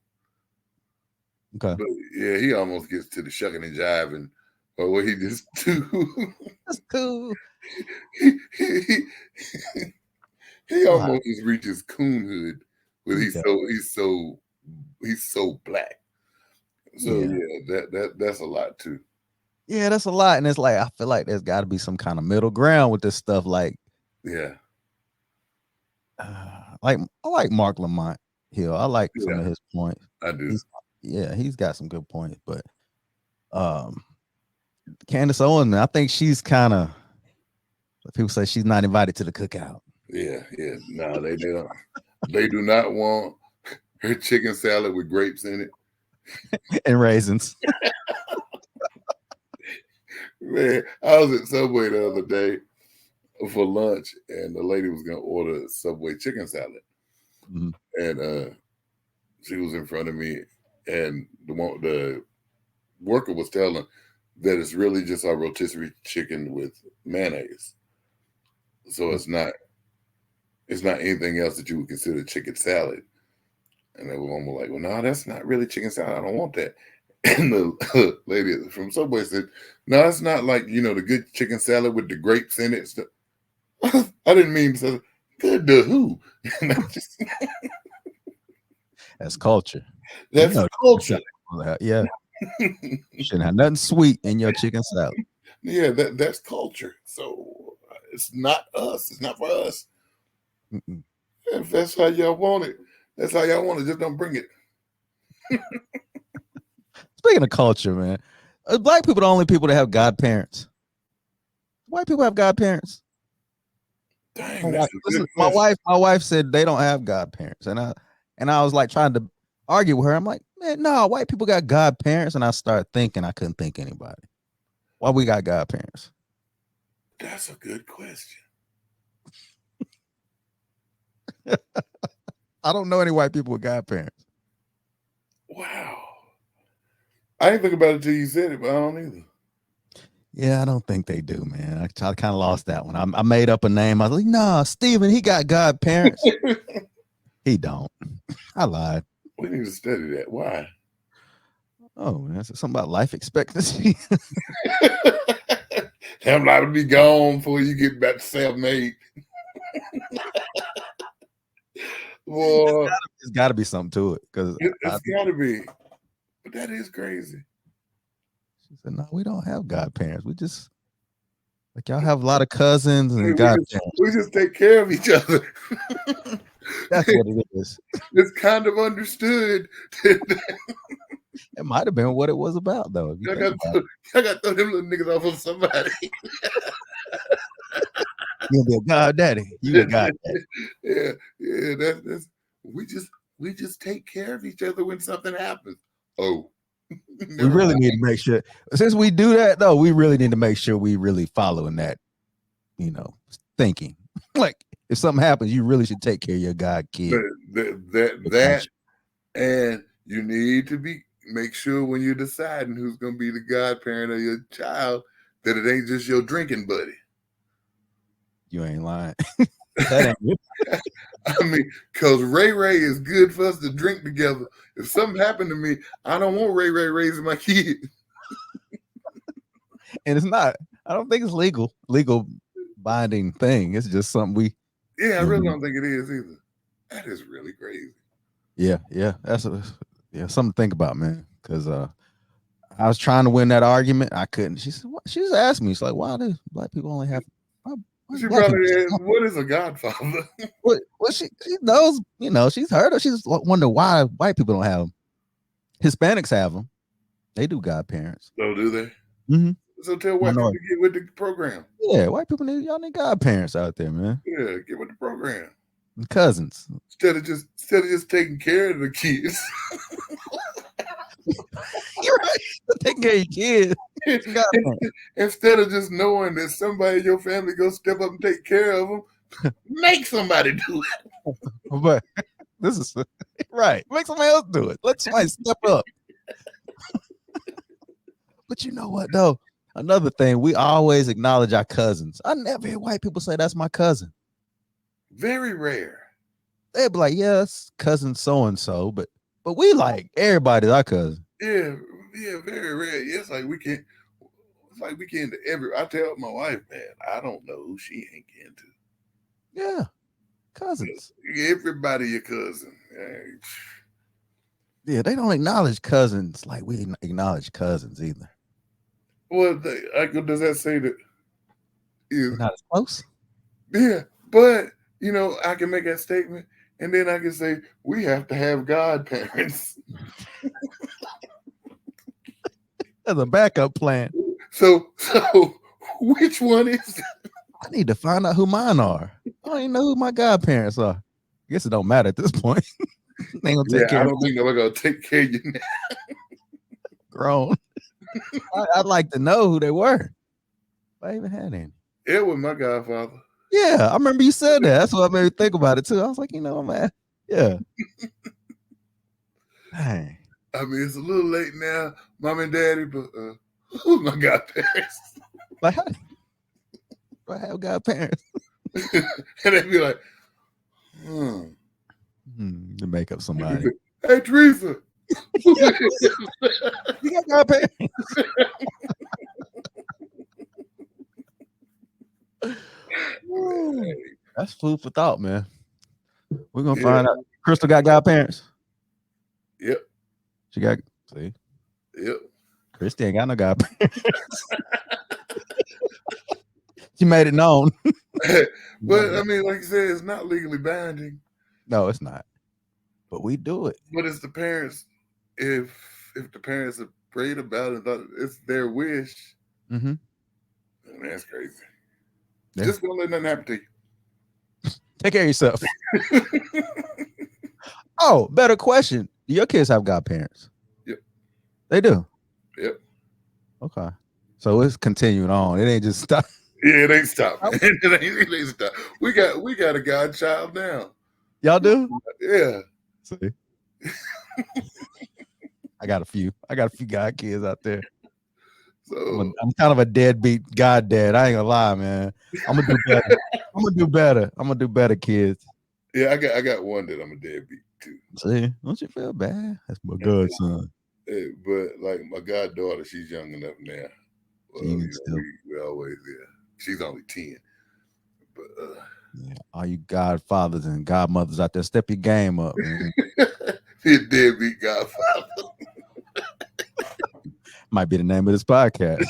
Okay. But yeah, he almost gets to the shucking and jiving, or what he just do. That's cool. he almost just reaches coonhood, but he's so black. So yeah, that's a lot too. Yeah, that's a lot, and it's like I feel like there's got to be some kind of middle ground with this stuff. Like, yeah, I like Mark Lamont Hill. I like some of his points. I do. He's got some good points, but Candace Owens, I think she's kind of. People say she's not invited to the cookout. Yeah. No, they don't. They do not want her chicken salad with grapes in it and raisins. Man, I was at Subway the other day for lunch, and the lady was gonna order Subway chicken salad, and she was in front of me, and the worker was telling that it's really just our rotisserie chicken with mayonnaise, so it's not anything else that you would consider chicken salad. And the woman was like, "Well, no, that's not really chicken salad. I don't want that." And the lady from Subway said, "No, it's not like, the good chicken salad with the grapes in it." I didn't mean to say good to who. That's culture. That's culture. Yeah. You shouldn't have nothing sweet in your chicken salad. Yeah, that's culture. So it's not us. It's not for us. If that's how y'all want it, that's how y'all want it. Just don't bring it. Speaking of culture, man, black people are the only people that have godparents. White people have godparents. Dang, my wife said they don't have godparents, and I was like trying to argue with her. I'm like, man, no, white people got godparents, and I started thinking I couldn't think anybody. Why we got godparents? That's a good question. I don't know any white people with godparents. Wow. I didn't think about it till you said it, but I don't either. Yeah, I don't think they do, man. I kind of lost that one. I made up a name. I was like, nah, Steven, he got godparents. He don't. I lied. We need to study that. Why? Oh, man, that's something about life expectancy. I'm liable to be gone before you get back to self-made. Well, it's got to be something to it, because it's got to be. But that is crazy. She said, "No, we don't have godparents. We just like y'all have a lot of cousins and godparents. We just take care of each other." That's what it is. It's kind of understood. It might have been what it was about, though. I got to throw them little niggas off on somebody. You'll be a goddaddy. You a goddaddy. Yeah. That's we just take care of each other when something happens. Oh, we really need to make sure. Since we do that, though, we really need to make sure we really following that. Thinking like if something happens, you really should take care of your god kid. That and you need to make sure when you're deciding who's going to be the godparent of your child that it ain't just your drinking buddy. You ain't lying. That ain't I mean, because Ray is good for us to drink together. If something happened to me, I don't want Ray raising my kid. And it's not. I don't think it's legal binding thing. It's just something we. Yeah, I really don't think it is either. That is really crazy. Yeah. That's something to think about, man. Because I was trying to win that argument, I couldn't. She said, "What?" She just asked me, "She's like, why do black people only have?" She probably asked, "What is a godfather?" Well, she knows. She's heard of. She's wonder why white people don't have them. Hispanics have them. They do godparents. Oh, do they? Mm-hmm. So tell white people to get with the program. Yeah, white people y'all need godparents out there, man. Yeah, get with the program. And cousins. Instead of just taking care of the kids. You're right. Taking care of your kids. Instead of just knowing that somebody in your family go step up and take care of them, make somebody do it. But this is right. Make somebody else do it. Let somebody step up. But you know what, though? Another thing, we always acknowledge our cousins. I never hear white people say that's my cousin. Very rare. They'd be like, yes, cousin so and so, but we like everybody's our cousin. Yeah, very rare. It's like we can't. It's like we get into every. I tell my wife, man, I don't know who she ain't getting to. Yeah, cousins. Everybody your cousin. Yeah, they don't acknowledge cousins like we acknowledge cousins either. Well, does that say that? They're not as close. Yeah, but I can make that statement, and then I can say we have to have godparents. As a backup plan. So which one is it? I need to find out who mine are. I don't even know who my godparents are. I guess it don't matter at this point. They ain't gonna take care I don't think they're gonna take care of you now. Grown. I'd like to know who they were. If I even had any. It was my godfather. Yeah, I remember you said that. That's what made me think about it too. I was like, man, yeah. Dang. I mean, it's a little late now, mom and daddy, but who's my godparents? Like, how do I have godparents? And they'd be like, to make up somebody. Hey, Teresa. You got godparents. That's food for thought, man. We're gonna find out. Crystal got godparents. Yep. She got see. Yep. Christy ain't got no godparents. She made it known. But I mean, like you said, it's not legally binding. No, it's not. But we do it. But it's the parents. If the parents have prayed about it and thought it's their wish, mm-hmm. That's crazy. Yeah. Just don't let nothing happen to you. Take care of yourself. Oh, better question. Do your kids have godparents? Yep. They do? Yep. Okay. So it's continuing on. It ain't just stop. Yeah, it ain't stop. It ain't stop. We got a godchild now. Y'all do? Yeah. See? I got a few god kids out there. So I'm kind of a deadbeat god dad. I ain't gonna lie, man. I'm gonna do better. I'm gonna do better, kids. Yeah, I got one that I'm a deadbeat too. See, don't you feel bad? That's my godson. Yeah, but like my goddaughter, she's young enough now. Well, we always she's only 10. But yeah, all you godfathers and godmothers out there, step your game up, man. Be a deadbeat godfather. Might be the name of this podcast.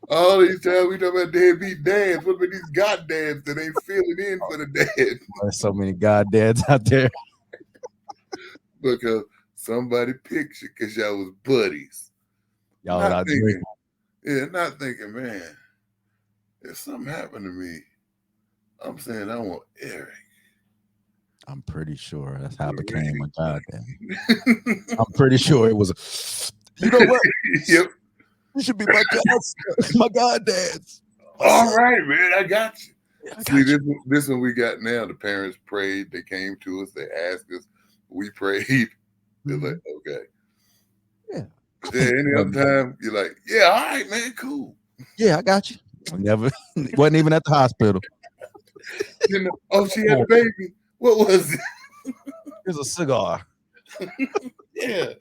All these times we talk about deadbeat dads. What about these god dads that ain't filling in for the dad? There's so many god dads out there. Because somebody picked you because y'all was buddies. Y'all not thinking. Yeah, not thinking, man, if something happened to me, I'm saying I want Eric. I'm pretty sure that's how I became a god dad. I'm pretty sure it was. You know what? Yep. You should be my god dads. All right, man, I got you. I See, this one we got now. The parents prayed. They came to us. They asked us. We prayed. They're like, okay. Yeah. Any other time, you're like, yeah, all right, man, cool. Yeah, I got you. Never wasn't even at the hospital. Oh, she had a baby. What was it? Here's a cigar. Yeah.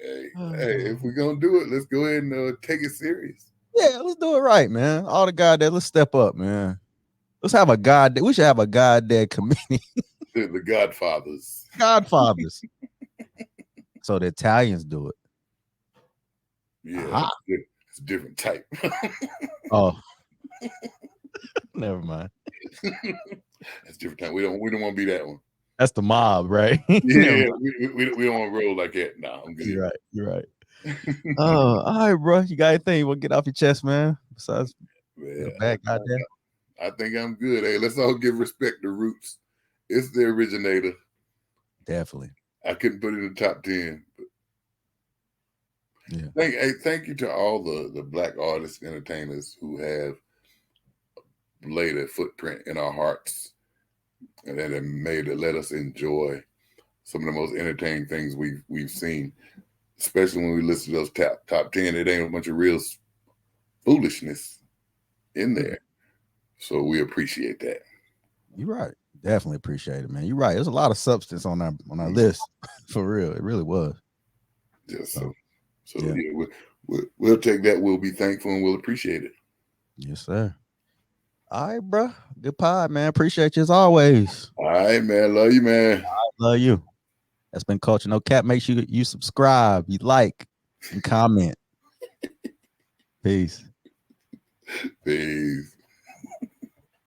Hey, if we're gonna do it, let's go ahead and take it serious. Yeah, let's do it right, man. All the god dads, let's step up, man. Let's have a god. We should have a god dad committee. The Godfathers. Godfathers. So the Italians do it. Yeah, it's a different type. Oh, never mind. That's a different type. We don't want to be that one. That's the mob, right? Yeah, we don't want to roll like that. No, I'm good. You're right. All right, bro. You got anything you want to get off your chest, man? Besides, back, goddamn. I think I'm good. Hey, let's all give respect to Roots. It's the originator. Definitely. I couldn't put it in the top 10. But Yeah. Thank you to all the Black artists, entertainers who have laid a footprint in our hearts and that have made it let us enjoy some of the most entertaining things we've seen, especially when we listen to those top 10. It ain't a bunch of real foolishness in there, so we appreciate that. You're right. Definitely appreciate it, man. You're right. There's a lot of substance on our list for real. It really was. Just So, yeah, we'll take that. We'll be thankful and we'll appreciate it. Yes, sir. All right, bro. Good pod, man. Appreciate you as always. All right, man. Love you, man. Love you. That's been Culture No Cap. Make sure you subscribe, you like, and comment. Peace. Peace.